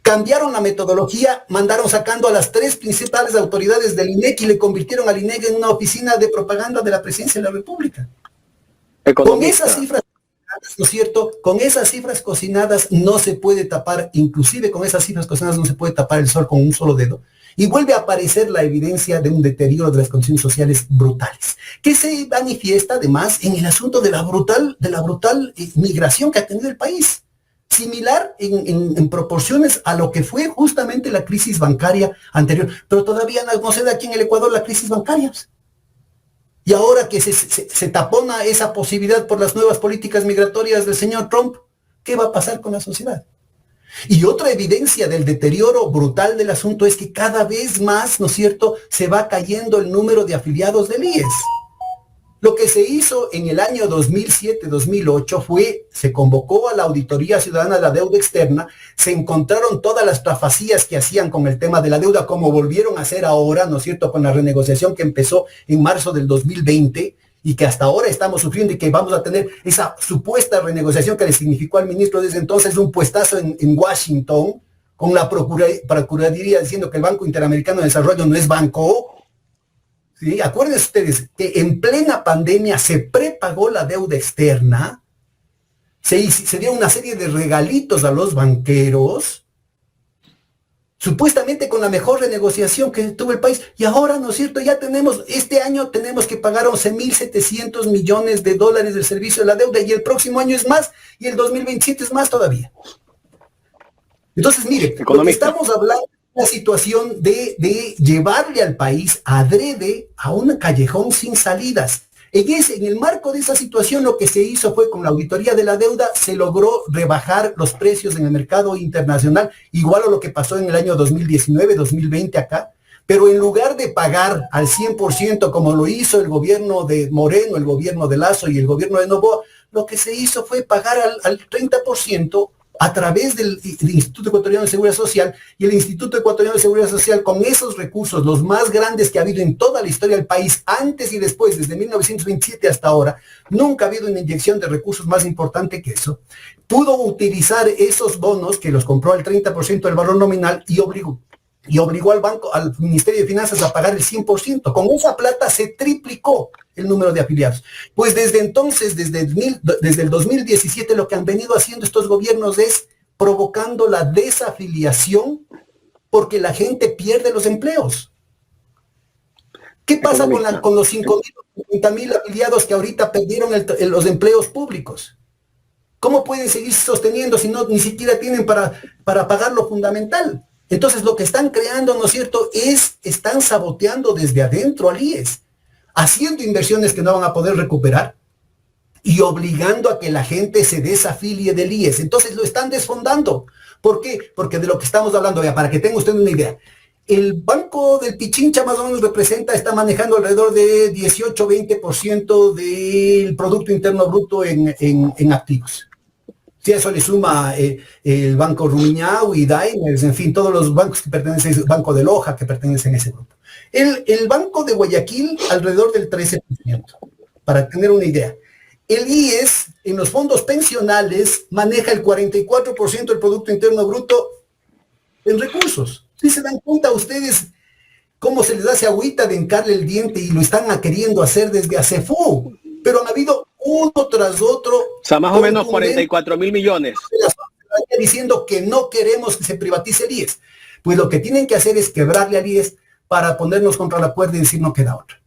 Cambiaron la metodología, mandaron sacando a las 3 principales autoridades del INEC y le convirtieron al INEC en una oficina de propaganda de la presidencia de la República. Con esas cifras, ¿no es cierto? Con esas cifras cocinadas no se puede tapar, inclusive con esas cifras cocinadas no se puede tapar el sol con un solo dedo. Y vuelve a aparecer la evidencia de un deterioro de las condiciones sociales brutales, que se manifiesta además en el asunto de la brutal migración que ha tenido el país. Similar en proporciones a lo que fue justamente la crisis bancaria anterior, pero todavía no se da aquí en el Ecuador la crisis bancaria. Y ahora que se tapona esa posibilidad por las nuevas políticas migratorias del señor Trump, ¿qué va a pasar con la sociedad? Y otra evidencia del deterioro brutal del asunto es que cada vez más, ¿no es cierto?, se va cayendo el número de afiliados del IES. Lo que se hizo en el año 2007-2008 se convocó a la Auditoría Ciudadana de la Deuda Externa, se encontraron todas las trafacías que hacían con el tema de la deuda, como volvieron a hacer ahora, ¿no es cierto?, con la renegociación que empezó en marzo del 2020 y que hasta ahora estamos sufriendo, y que vamos a tener esa supuesta renegociación que le significó al ministro desde entonces un puestazo en Washington, con la Procuraduría diciendo que el Banco Interamericano de Desarrollo no es banco. ¿Sí? Acuérdense ustedes que en plena pandemia se prepagó la deuda externa, se dio una serie de regalitos a los banqueros, supuestamente con la mejor renegociación que tuvo el país, y ahora, ¿no es cierto?, este año tenemos que pagar 11.700 millones de dólares del servicio de la deuda, y el próximo año es más, y el 2027 es más todavía. Entonces, mire, lo que estamos hablando, la situación de llevarle al país adrede a un callejón sin salidas. En el marco de esa situación, lo que se hizo fue, con la auditoría de la deuda, se logró rebajar los precios en el mercado internacional, igual a lo que pasó en el año 2019, 2020 acá, pero en lugar de pagar al 100%, como lo hizo el gobierno de Moreno, el gobierno de Lasso y el gobierno de Noboa, lo que se hizo fue pagar al 30%, a través del Instituto Ecuatoriano de Seguridad Social, y el Instituto Ecuatoriano de Seguridad Social, con esos recursos, los más grandes que ha habido en toda la historia del país, antes y después, desde 1927 hasta ahora, nunca ha habido una inyección de recursos más importante que eso, pudo utilizar esos bonos, que los compró al 30% del valor nominal, y obligó al Ministerio de Finanzas a pagar el 100%. Con esa plata se triplicó el número de afiliados. Pues desde entonces, desde el 2017, lo que han venido haciendo estos gobiernos es provocando la desafiliación, porque la gente pierde los empleos. ¿Qué pasa con los 50,000 afiliados que ahorita perdieron los empleos públicos? ¿Cómo pueden seguir sosteniendo si ni siquiera tienen para pagar lo fundamental? Entonces lo que están creando, ¿no es cierto?, están saboteando desde adentro al IES, haciendo inversiones que no van a poder recuperar y obligando a que la gente se desafilie del IES. Entonces lo están desfondando. ¿Por qué? Porque de lo que estamos hablando, para que tenga usted una idea, el Banco del Pichincha más o menos está manejando alrededor de 18-20% del Producto Interno Bruto en activos. Si a eso le suma el Banco Rumiñahui y Diners, en fin, todos los bancos que pertenecen, el Banco de Loja que pertenecen a ese grupo. El Banco de Guayaquil alrededor del 13%, para tener una idea. El IES en los fondos pensionales maneja el 44% del Producto Interno Bruto en recursos. ¿Sí se dan cuenta ustedes cómo se les hace agüita de hincarle el diente, y lo están queriendo hacer desde ACEFU? Pero han habido uno tras otro. O sea, más o menos 44.000 millones. Diciendo que no queremos que se privatice el IES. Pues lo que tienen que hacer es quebrarle al IES para ponernos contra la cuerda y decir no queda otra.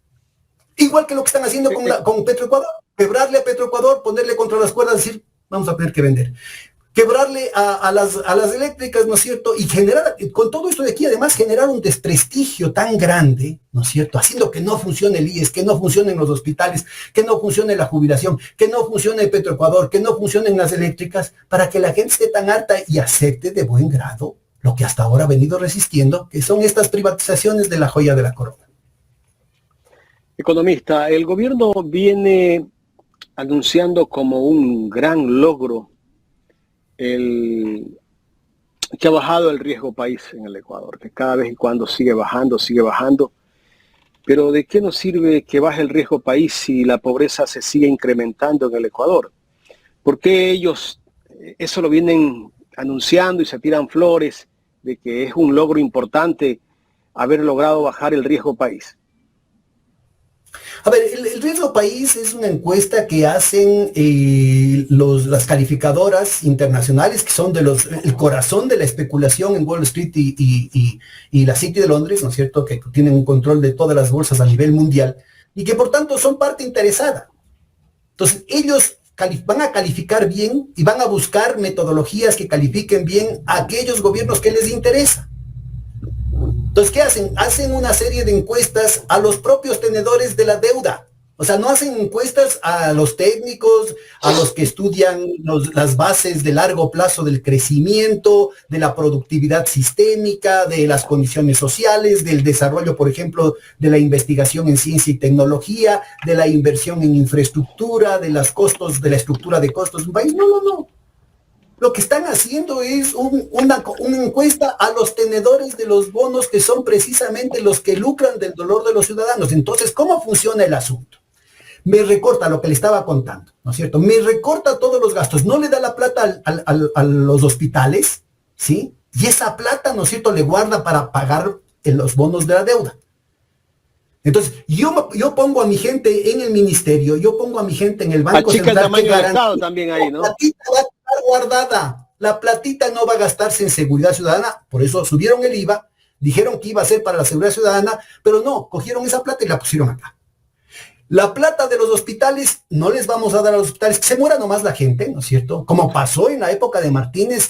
Igual que lo que están haciendo con Petroecuador. Quebrarle a Petroecuador, ponerle contra las cuerdas, decir vamos a tener que vender. quebrarle a las eléctricas, ¿no es cierto? Y generar, con todo esto de aquí, además, generar un desprestigio tan grande, ¿no es cierto? Haciendo que no funcione el IES, que no funcionen los hospitales, que no funcione la jubilación, que no funcione el Petroecuador, que no funcionen las eléctricas, para que la gente esté tan harta y acepte de buen grado lo que hasta ahora ha venido resistiendo, que son estas privatizaciones de la joya de la corona. Economista, el gobierno viene anunciando como un gran logro que ha bajado el riesgo país en el Ecuador, que cada vez y cuando sigue bajando, pero ¿de qué nos sirve que baje el riesgo país si la pobreza se sigue incrementando en el Ecuador? ¿Por qué ellos eso lo vienen anunciando y se tiran flores de que es un logro importante haber logrado bajar el riesgo país? A ver, el riesgo país es una encuesta que hacen las calificadoras internacionales, que son el corazón de la especulación en Wall Street y la City de Londres, ¿no es cierto?, que tienen un control de todas las bolsas a nivel mundial y que por tanto son parte interesada. Entonces, ellos van a calificar bien y van a buscar metodologías que califiquen bien a aquellos gobiernos que les interesa. Entonces, ¿qué hacen? Hacen una serie de encuestas a los propios tenedores de la deuda. O sea, no hacen encuestas a los técnicos, a los que estudian las bases de largo plazo del crecimiento, de la productividad sistémica, de las condiciones sociales, del desarrollo, por ejemplo, de la investigación en ciencia y tecnología, de la inversión en infraestructura, de los costos, de la estructura de costos de un país. No. Lo que están haciendo es una encuesta a los tenedores de los bonos, que son precisamente los que lucran del dolor de los ciudadanos. Entonces, ¿cómo funciona el asunto? Me recorta lo que le estaba contando, ¿no es cierto? Me recorta todos los gastos, no le da la plata a los hospitales, ¿sí? Y esa plata, ¿no es cierto?, le guarda para pagar los bonos de la deuda. Entonces, yo pongo a mi gente en el ministerio, yo pongo a mi gente en el Banco Central. El tamaño del Estado también ahí, ¿no? La platita va a estar guardada, la platita no va a gastarse en seguridad ciudadana, por eso subieron el IVA, dijeron que iba a ser para la seguridad ciudadana, pero no, cogieron esa plata y la pusieron acá. La plata de los hospitales no les vamos a dar a los hospitales, que se muera nomás la gente, ¿no es cierto? Como pasó en la época de Martínez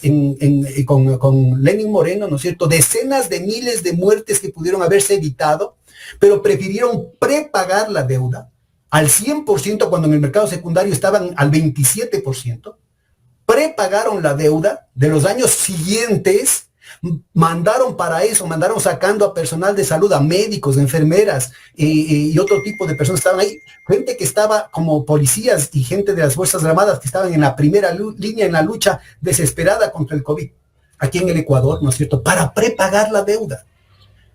con Lenín Moreno, ¿no es cierto? Decenas de miles de muertes que pudieron haberse evitado, pero prefirieron prepagar la deuda al 100% cuando en el mercado secundario estaban al 27%, prepagaron la deuda de los años siguientes, mandaron sacando a personal de salud, a médicos, enfermeras y otro tipo de personas que estaban ahí, gente que estaba como policías y gente de las Fuerzas Armadas que estaban en la primera línea en la lucha desesperada contra el COVID, aquí en el Ecuador, ¿no es cierto?, para prepagar la deuda.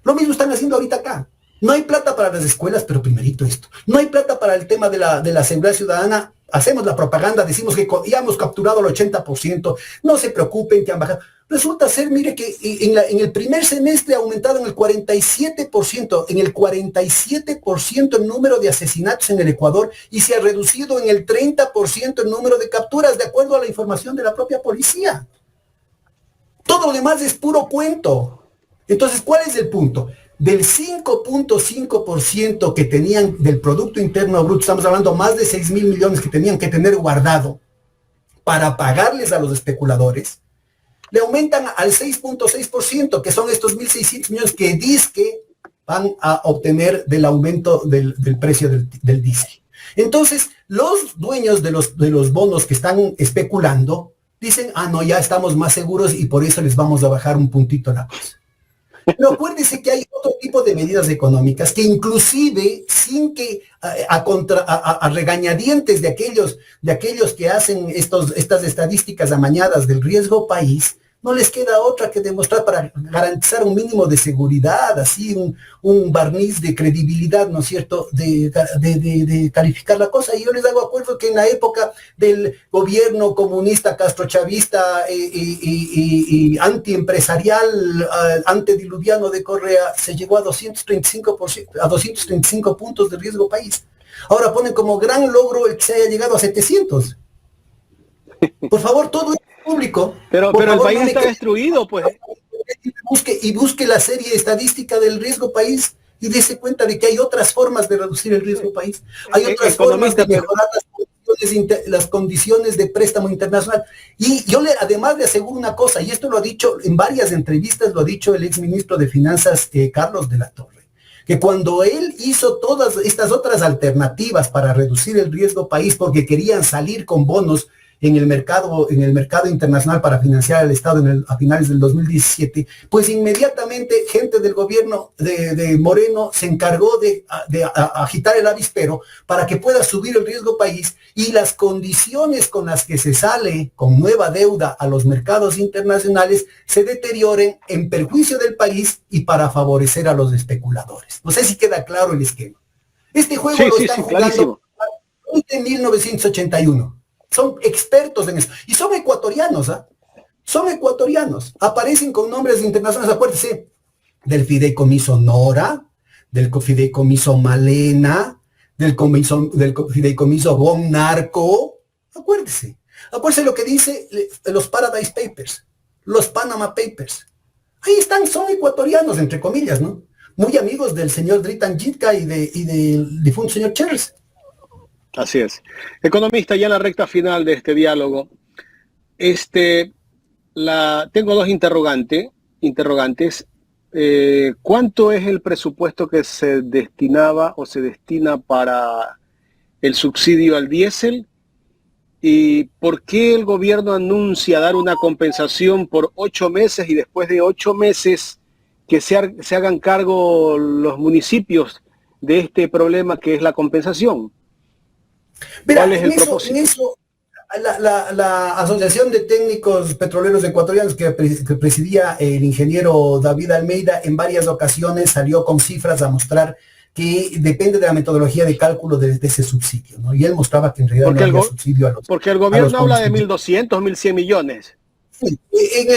Lo mismo están haciendo ahorita acá. No hay plata para las escuelas, pero primerito esto. No hay plata para el tema de la seguridad ciudadana. Hacemos la propaganda, decimos que ya hemos capturado el 80%, no se preocupen que han bajado. Resulta ser, mire, que en el primer semestre ha aumentado en el 47%, el número de asesinatos en el Ecuador y se ha reducido en el 30% el número de capturas, de acuerdo a la información de la propia policía. Todo lo demás es puro cuento. Entonces, ¿cuál es el punto? Del 5.5% que tenían del Producto Interno Bruto, estamos hablando más de 6.000 millones que tenían que tener guardado para pagarles a los especuladores, le aumentan al 6.6%, que son estos 1.600 millones que dizque van a obtener del aumento del precio del diésel. Entonces, los dueños de los bonos que están especulando dicen, no, ya estamos más seguros y por eso les vamos a bajar un puntito la cosa. Pero acuérdense que hay otro tipo de medidas económicas que inclusive sin que a regañadientes de aquellos que hacen estas estadísticas amañadas del riesgo país, no les queda otra que demostrar para garantizar un mínimo de seguridad, así un barniz de credibilidad, ¿no es cierto?, de calificar la cosa. Y yo les hago acuerdo que en la época del gobierno comunista, castrochavista y antiempresarial, antediluviano de Correa, se llegó a 235 puntos de riesgo país. Ahora ponen como gran logro el que se haya llegado a 700. Por favor, todo es público. Pero el país está destruido, pues. Busque la serie estadística del riesgo país y dése cuenta de que hay otras formas de reducir el riesgo país. Hay otras formas de mejorar las condiciones las condiciones de préstamo internacional. Y yo además le aseguro una cosa, y esto lo ha dicho en varias entrevistas, lo ha dicho el exministro de Finanzas, Carlos de la Torre, que cuando él hizo todas estas otras alternativas para reducir el riesgo país, porque querían salir con bonos en el mercado internacional para financiar al Estado a finales del 2017, pues inmediatamente gente del gobierno de Moreno se encargó de agitar el avispero para que pueda subir el riesgo país, y las condiciones con las que se sale con nueva deuda a los mercados internacionales se deterioren en perjuicio del país y para favorecer a los especuladores. No sé si queda claro el esquema. Este juego lo están jugando desde 1981. Son expertos en eso. Y son ecuatorianos, ¿ah? Son ecuatorianos. Aparecen con nombres internacionales, acuérdense, del Fideicomiso Nora, del Fideicomiso Malena, del Fideicomiso Bon Narco. Acuérdense lo que dice los Paradise Papers, los Panama Papers. Ahí están, son ecuatorianos, entre comillas, ¿no? Muy amigos del señor Dritan Jitka y del difunto señor Cherres. Así es. Economista, ya en la recta final de este diálogo, tengo dos interrogantes. ¿Cuánto es el presupuesto que se destinaba o se destina para el subsidio al diésel? ¿Y por qué el gobierno anuncia dar una compensación por 8 meses y después de 8 meses que se hagan cargo los municipios de este problema que es la compensación? Mira, en eso, la Asociación de Técnicos Petroleros Ecuatorianos que presidía el ingeniero David Almeida en varias ocasiones salió con cifras a mostrar que depende de la metodología de cálculo de ese subsidio, ¿no? Y él mostraba que en realidad no había subsidio a los... Porque el gobierno habla de 1.200, 1.100 millones. Sí, en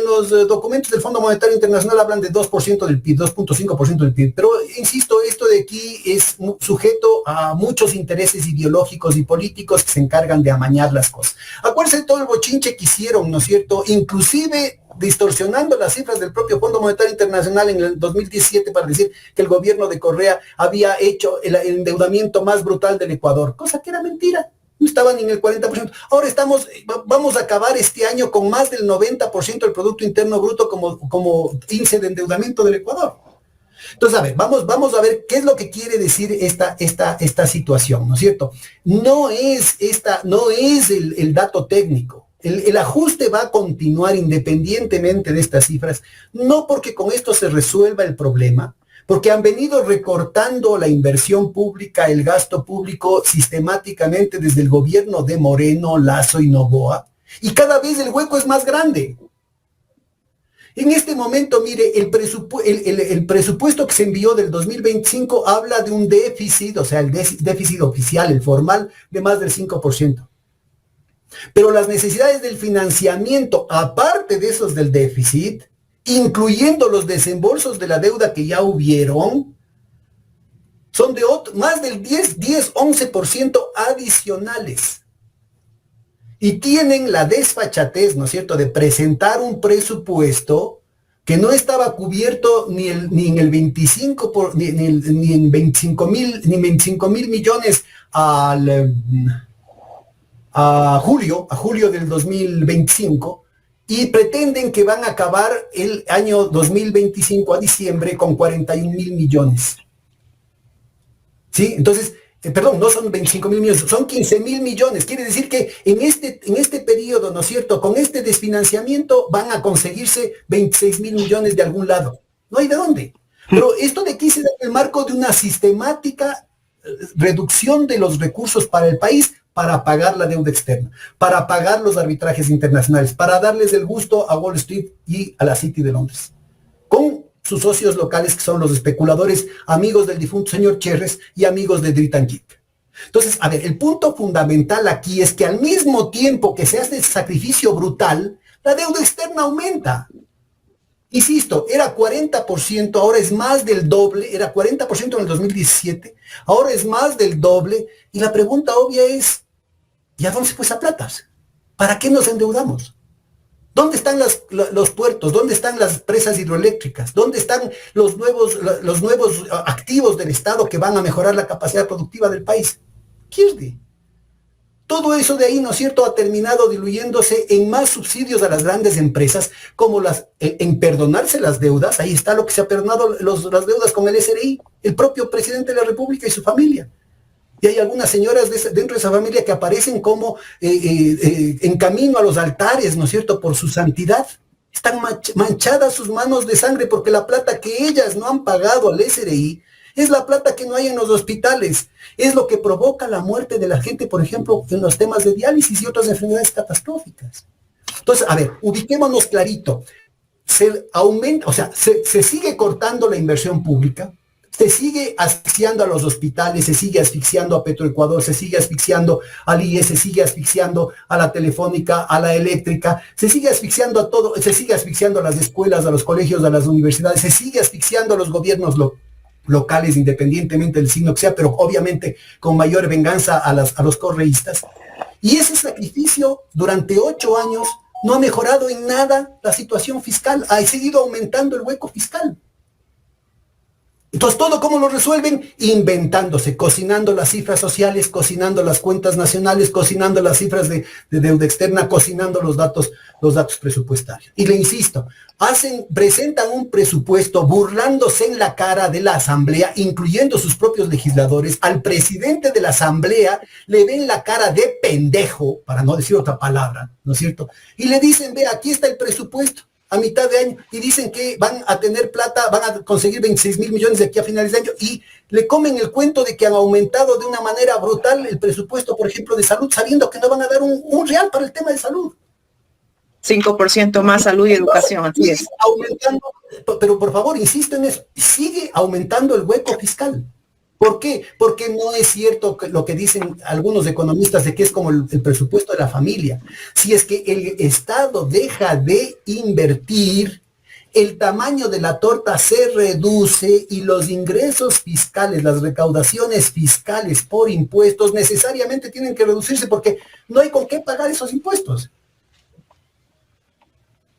los documentos del Fondo Monetario Internacional hablan de 2% del PIB, 2.5% del PIB, pero insisto, esto de aquí es sujeto a muchos intereses ideológicos y políticos que se encargan de amañar las cosas. Acuérdense de todo el bochinche que hicieron, ¿no es cierto? Inclusive distorsionando las cifras del propio Fondo Monetario Internacional en el 2017 para decir que el gobierno de Correa había hecho el endeudamiento más brutal del Ecuador, cosa que era mentira. No estaba ni en el 40%. Ahora vamos a acabar este año con más del 90% del Producto Interno Bruto como índice de endeudamiento del Ecuador. Entonces, a ver, vamos a ver qué es lo que quiere decir esta situación, ¿no es cierto? No es el dato técnico. El ajuste va a continuar independientemente de estas cifras, no porque con esto se resuelva el problema, porque han venido recortando la inversión pública, el gasto público sistemáticamente desde el gobierno de Moreno, Lasso y Noboa, y cada vez el hueco es más grande. En este momento, mire, el presupuesto que se envió del 2025 habla de un déficit, o sea, el déficit oficial, el formal, de más del 5%. Pero las necesidades del financiamiento, aparte de esos del déficit, incluyendo los desembolsos de la deuda que ya hubieron, son de más del 11% adicionales. Y tienen la desfachatez, ¿no es cierto?, de presentar un presupuesto que no estaba cubierto ni en el 25 ni en 25 mil millones a julio del 2025, y pretenden que van a acabar el año 2025 a diciembre con 41 mil millones. ¿Sí? Entonces, perdón, no son 25 mil millones, son 15 mil millones. Quiere decir que en este periodo, ¿no es cierto?, con este desfinanciamiento van a conseguirse 26 mil millones de algún lado. No hay de dónde. Pero esto de aquí se da en el marco de una sistemática reducción de los recursos para el país, para pagar la deuda externa, para pagar los arbitrajes internacionales, para darles el gusto a Wall Street y a la City de Londres, con sus socios locales que son los especuladores, amigos del difunto señor Cherres y amigos de Dritan Jitka. Entonces, a ver, el punto fundamental aquí es que al mismo tiempo que se hace ese sacrificio brutal, la deuda externa aumenta. Insisto, era 40%, ahora es más del doble, era 40% en el 2017, ahora es más del doble, y la pregunta obvia es, ¿y a dónde se fue esa plata? ¿Para qué nos endeudamos? ¿Dónde están los puertos? ¿Dónde están las presas hidroeléctricas? ¿Dónde están los nuevos activos del Estado que van a mejorar la capacidad productiva del país? Kirby. Todo eso de ahí, ¿no es cierto?, ha terminado diluyéndose en más subsidios a las grandes empresas, como en perdonarse las deudas. Ahí está lo que se ha perdonado las deudas con el SRI, el propio presidente de la República y su familia. Y hay algunas señoras dentro de esa familia que aparecen como en camino a los altares, ¿no es cierto?, por su santidad. Están manchadas sus manos de sangre porque la plata que ellas no han pagado al SRI es la plata que no hay en los hospitales. Es lo que provoca la muerte de la gente, por ejemplo, en los temas de diálisis y otras enfermedades catastróficas. Entonces, a ver, ubiquémonos clarito. Se aumenta, o sea, se sigue cortando la inversión pública, se sigue asfixiando a los hospitales, se sigue asfixiando a Petroecuador, se sigue asfixiando al IES, se sigue asfixiando a la Telefónica, a la Eléctrica, se sigue asfixiando a todo, se sigue asfixiando a las escuelas, a los colegios, a las universidades, se sigue asfixiando a los gobiernos locales, independientemente del signo que sea, pero obviamente con mayor venganza a los correístas. Y ese sacrificio durante 8 años no ha mejorado en nada la situación fiscal, ha seguido aumentando el hueco fiscal. Entonces, ¿todo cómo lo resuelven? Inventándose, cocinando las cifras sociales, cocinando las cuentas nacionales, cocinando las cifras de deuda externa, cocinando los datos presupuestarios. Y le insisto, presentan un presupuesto burlándose en la cara de la Asamblea, incluyendo sus propios legisladores. Al presidente de la Asamblea le ven la cara de pendejo, para no decir otra palabra, ¿no es cierto? Y le dicen, ve, aquí está el presupuesto a mitad de año, y dicen que van a tener plata, van a conseguir 26,000 millones de aquí a finales de año, y le comen el cuento de que han aumentado de una manera brutal el presupuesto, por ejemplo, de salud, sabiendo que no van a dar un real para el tema de salud. 5% más salud y educación, así es. Aumentando, pero por favor, insisto en eso, sigue aumentando el hueco fiscal. ¿Por qué? Porque no es cierto lo que dicen algunos economistas de que es como el presupuesto de la familia. Si es que el Estado deja de invertir, el tamaño de la torta se reduce y los ingresos fiscales, las recaudaciones fiscales por impuestos necesariamente tienen que reducirse porque no hay con qué pagar esos impuestos.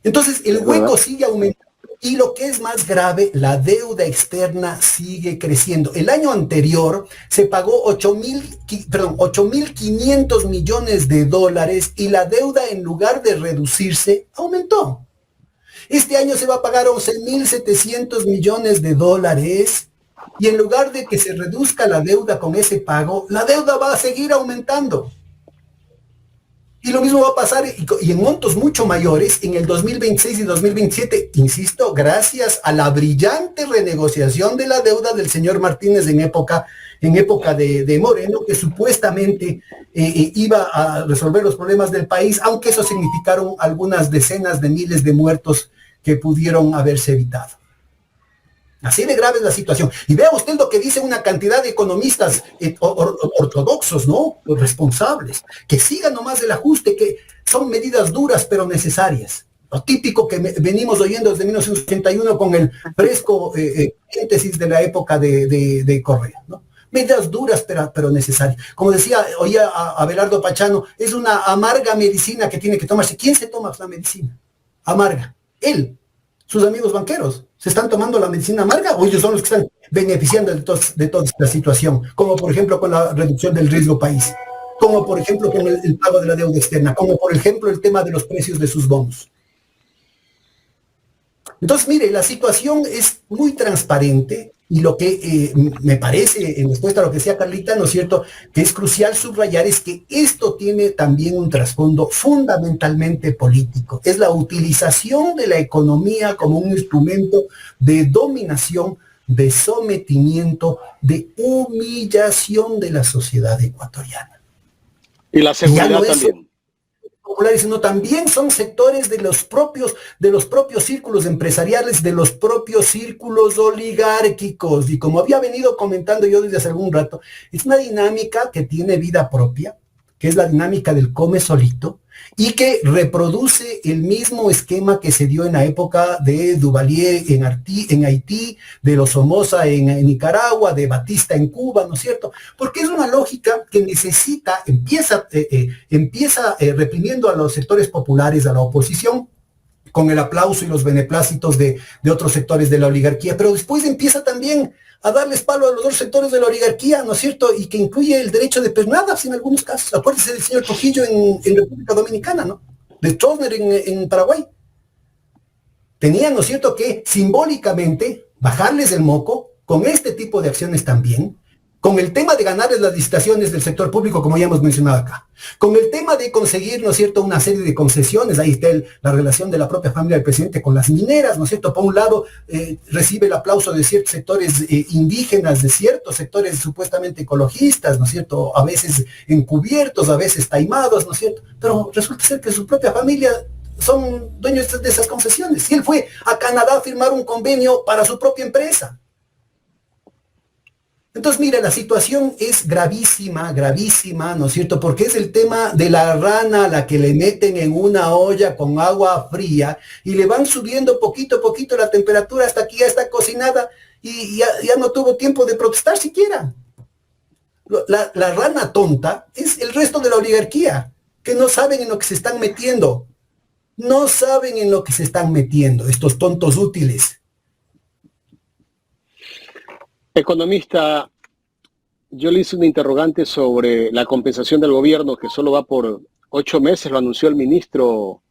Entonces el hueco sigue aumentando. Y lo que es más grave, la deuda externa sigue creciendo. El año anterior se pagó 8.500 millones de dólares y la deuda, en lugar de reducirse, aumentó. Este año se va a pagar 11.700 millones de dólares y en lugar de que se reduzca la deuda con ese pago, la deuda va a seguir aumentando. Y lo mismo va a pasar, y en montos mucho mayores, en el 2026 y 2027, insisto, gracias a la brillante renegociación de la deuda del señor Martínez en época de Moreno, que supuestamente iba a resolver los problemas del país, aunque eso significaron algunas decenas de miles de muertos que pudieron haberse evitado. Así de grave es la situación. Y vea usted lo que dice una cantidad de economistas ortodoxos, ¿no? Los responsables, que sigan nomás el ajuste, que son medidas duras pero necesarias. Lo típico que venimos oyendo desde 1981 con el fresco síntesis de la época de Correa, ¿no? Medidas duras pero necesarias. Como decía, oía a Abelardo Pachano, es una amarga medicina que tiene que tomarse. ¿Quién se toma la medicina amarga? Él. Sus amigos banqueros se están tomando la medicina amarga o ellos son los que están beneficiando de toda esta situación, como por ejemplo con la reducción del riesgo país, como por ejemplo con el pago de la deuda externa, como por ejemplo el tema de los precios de sus bonos. Entonces, mire, la situación es muy transparente y lo que me parece, en respuesta a lo que decía Carlita, ¿no es cierto?, que es crucial subrayar es que esto tiene también un trasfondo fundamentalmente político. Es la utilización de la economía como un instrumento de dominación, de sometimiento, de humillación de la sociedad ecuatoriana. Y la seguridad también. Populares, sino también son sectores de los propios círculos empresariales, de los propios círculos oligárquicos. Y como había venido comentando yo desde hace algún rato, es una dinámica que tiene vida propia, que es la dinámica del come solito, y que reproduce el mismo esquema que se dio en la época de Duvalier en Haití, de los Somoza en Nicaragua, de Batista en Cuba, ¿no es cierto? Porque es una lógica que empieza reprimiendo a los sectores populares, a la oposición, con el aplauso y los beneplácitos de otros sectores de la oligarquía, pero después empieza también a darles palo a los dos sectores de la oligarquía, ¿no es cierto? Y que incluye el derecho de pernadas en algunos casos. Acuérdese del señor Trujillo en República Dominicana, ¿no? De Stroessner en Paraguay. Tenían, ¿no es cierto?, que simbólicamente bajarles el moco con este tipo de acciones también, con el tema de ganarles las licitaciones del sector público, como ya hemos mencionado acá, con el tema de conseguir, ¿no es cierto?, una serie de concesiones. Ahí está la relación de la propia familia del presidente con las mineras, ¿no es cierto? Por un lado, recibe el aplauso de ciertos sectores indígenas, de ciertos sectores supuestamente ecologistas, ¿no es cierto?, a veces encubiertos, a veces taimados, ¿no es cierto?, pero resulta ser que su propia familia son dueños de esas concesiones. Y él fue a Canadá a firmar un convenio para su propia empresa. Entonces, mira, la situación es gravísima, gravísima, ¿no es cierto? Porque es el tema de la rana a la que le meten en una olla con agua fría y le van subiendo poquito a poquito la temperatura hasta que ya está cocinada y ya no tuvo tiempo de protestar siquiera. La rana tonta es el resto de la oligarquía, que no saben en lo que se están metiendo. No saben en lo que se están metiendo, estos tontos útiles. Economista, yo le hice un interrogante sobre la compensación del gobierno, que solo va por 8 meses, lo anunció el ministro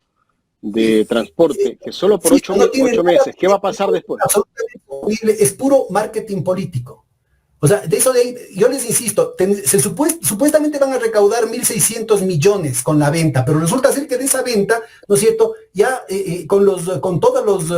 de Transporte, que solo por 8 meses. ¿Qué va a pasar después? Es puro marketing político. O sea, de eso de ahí, yo les insisto, supuestamente van a recaudar 1.600 millones con la venta, pero resulta ser que de esa venta, ¿no es cierto?, ya con todos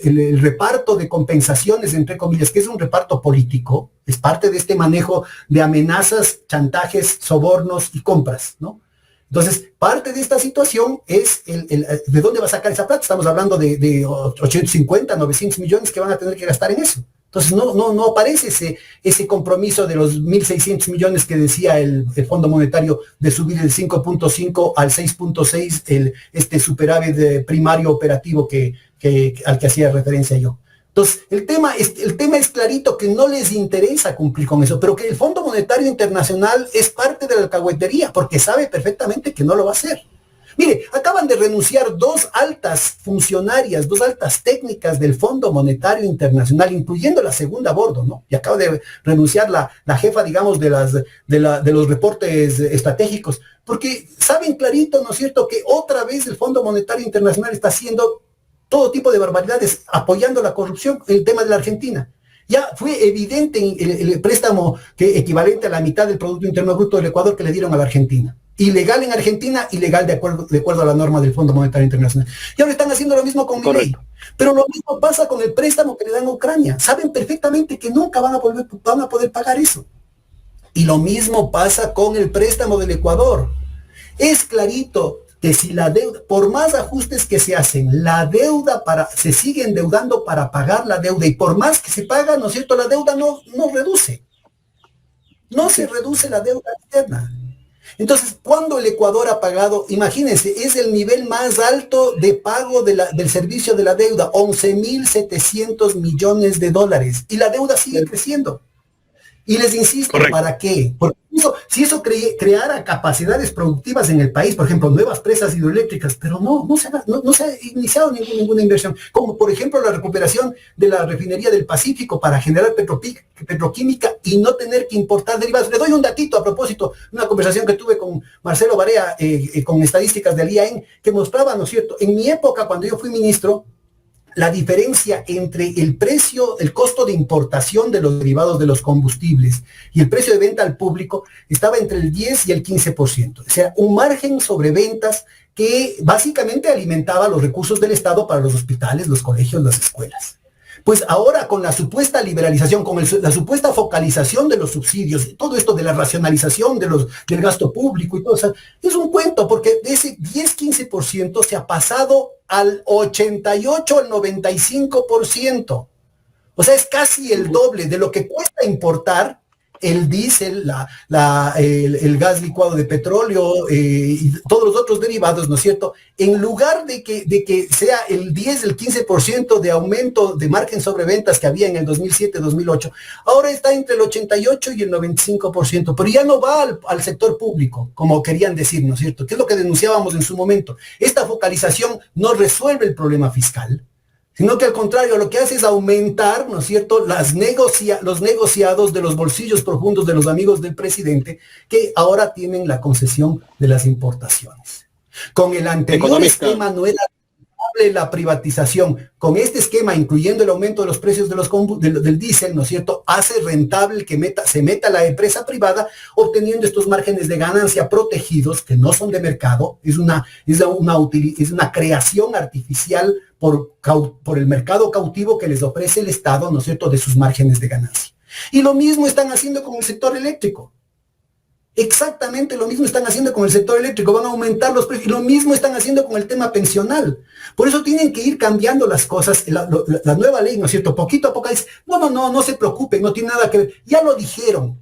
el reparto de compensaciones, entre comillas, que es un reparto político, es parte de este manejo de amenazas, chantajes, sobornos y compras, ¿no? Entonces, parte de esta situación es ¿de dónde va a sacar esa plata? Estamos hablando de 850, 900 millones que van a tener que gastar en eso. Entonces no aparece ese compromiso de los 1.600 millones que decía el Fondo Monetario de subir del 5.5 al 6.6 este superávit primario operativo al que hacía referencia yo. Entonces, el tema es clarito, que no les interesa cumplir con eso, pero que el Fondo Monetario Internacional es parte de la alcahuetería, porque sabe perfectamente que no lo va a hacer. Mire, acaban de renunciar 2 altas funcionarias, 2 altas técnicas del Fondo Monetario Internacional, incluyendo la segunda a bordo, ¿no? Y acaba de renunciar la jefa, digamos, de los reportes estratégicos, porque saben clarito, ¿no es cierto?, que otra vez el Fondo Monetario Internacional está haciendo todo tipo de barbaridades, apoyando la corrupción, el tema de la Argentina. Ya fue evidente el préstamo equivalente a la mitad del Producto Interno Bruto del Ecuador que le dieron a la Argentina. Ilegal en Argentina, ilegal de acuerdo a la norma del Fondo Monetario Internacional. Y ahora están haciendo lo mismo con Milei. Pero lo mismo pasa con el préstamo que le dan a Ucrania. Saben perfectamente que nunca van a poder pagar eso. Y lo mismo pasa con el préstamo del Ecuador. Es clarito que si la deuda, por más ajustes que se hacen, la deuda se sigue endeudando para pagar la deuda, y por más que se paga, ¿no es cierto?, la deuda no reduce. No se reduce la deuda externa. Entonces, cuando el Ecuador ha pagado, imagínense, es el nivel más alto de pago del servicio de la deuda, 11.700 millones de dólares, y la deuda sigue creciendo. Y les insisto, correcto, ¿para qué? Porque si eso creara capacidades productivas en el país, por ejemplo, nuevas presas hidroeléctricas, pero no se ha iniciado ninguna inversión, como por ejemplo la recuperación de la refinería del Pacífico para generar petroquímica y no tener que importar derivados. Le doy un datito a propósito, una conversación que tuve con Marcelo Barea, con estadísticas del IAEN, que mostraba, ¿no es cierto?, en mi época, cuando yo fui ministro, la diferencia entre el costo de importación de los derivados de los combustibles y el precio de venta al público estaba entre el 10 y el 15%. O sea, un margen sobre ventas que básicamente alimentaba los recursos del Estado para los hospitales, los colegios, las escuelas. Pues ahora, con la supuesta liberalización, con la supuesta focalización de los subsidios, todo esto de la racionalización del gasto público y todo eso, es un cuento, porque de ese 10-15% se ha pasado al 88, al 95%. O sea, es casi el doble de lo que cuesta importar el diésel, el gas licuado de petróleo y todos los otros derivados, ¿no es cierto? En lugar de que sea el 10, el 15% de aumento de margen sobre ventas que había en el 2007-2008, ahora está entre el 88 y el 95%, pero ya no va al sector público, como querían decir, ¿no es cierto? Que es lo que denunciábamos en su momento. Esta focalización no resuelve el problema fiscal, sino que al contrario, lo que hace es aumentar, ¿no es cierto?, los negociados de los bolsillos profundos de los amigos del presidente, que ahora tienen la concesión de las importaciones. Con el anterior esquema no era la privatización. Con este esquema, incluyendo el aumento de los precios de del diésel, ¿no es cierto?, hace rentable que se meta la empresa privada, obteniendo estos márgenes de ganancia protegidos, que no son de mercado, es una creación artificial por el mercado cautivo que les ofrece el Estado, ¿no es cierto?, de sus márgenes de ganancia. Y lo mismo están haciendo con el sector eléctrico. Exactamente lo mismo están haciendo con el sector eléctrico, van a aumentar los precios, y lo mismo están haciendo con el tema pensional. Por eso tienen que ir cambiando las cosas. La nueva ley, ¿no es cierto?, poquito a poco dice, no se preocupen, no tiene nada que ver. Ya lo dijeron.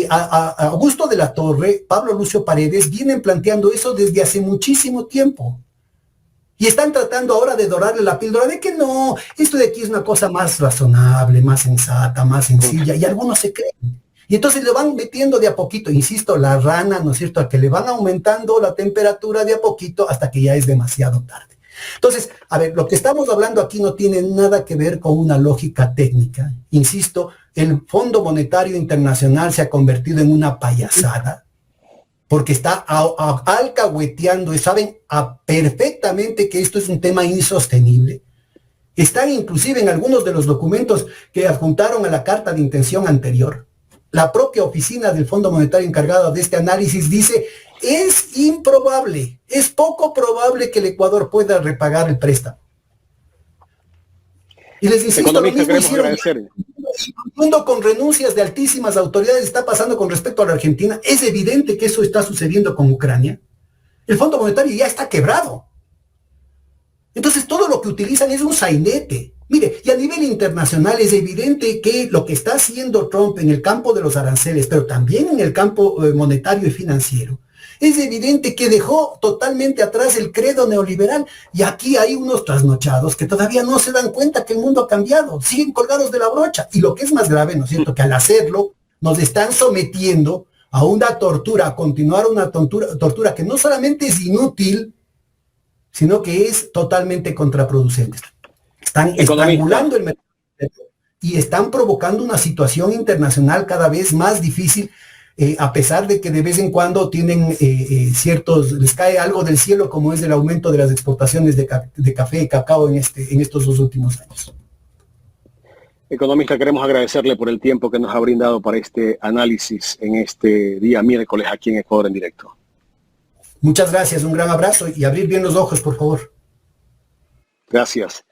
A Augusto de la Torre, Pablo Lucio Paredes, vienen planteando eso desde hace muchísimo tiempo. Y están tratando ahora de dorarle la píldora de que no, esto de aquí es una cosa más razonable, más sensata, más sencilla, y algunos se creen. Y entonces le van metiendo de a poquito, insisto, la rana, ¿no es cierto?, a que le van aumentando la temperatura de a poquito hasta que ya es demasiado tarde. Entonces, a ver, lo que estamos hablando aquí no tiene nada que ver con una lógica técnica. Insisto, el Fondo Monetario Internacional se ha convertido en una payasada, porque está alcahueteando y saben perfectamente que esto es un tema insostenible. Están inclusive en algunos de los documentos que adjuntaron a la carta de intención anterior. La propia oficina del Fondo Monetario encargada de este análisis dice, es improbable, es poco probable que el Ecuador pueda repagar el préstamo. Y les insisto, lo mismo hicieron mundo con renuncias de altísimas autoridades está pasando con respecto a la Argentina. Es evidente que eso está sucediendo con Ucrania. El Fondo Monetario ya está quebrado. Entonces todo lo que utilizan es un sainete. Mire, y a nivel internacional es evidente que lo que está haciendo Trump en el campo de los aranceles, pero también en el campo monetario y financiero, es evidente que dejó totalmente atrás el credo neoliberal. Y aquí hay unos trasnochados que todavía no se dan cuenta que el mundo ha cambiado, siguen colgados de la brocha. Y lo que es más grave, ¿no es cierto?, que al hacerlo nos están sometiendo a una tortura, a continuar una tortura que no solamente es inútil, sino que es totalmente contraproducente. Están estrangulando el mercado y están provocando una situación internacional cada vez más difícil, a pesar de que de vez en cuando tienen les cae algo del cielo, como es el aumento de las exportaciones de café y cacao en estos 2 últimos años. Economista, queremos agradecerle por el tiempo que nos ha brindado para este análisis en este día miércoles aquí en Ecuador en Directo. Muchas gracias, un gran abrazo y abrir bien los ojos, por favor. Gracias.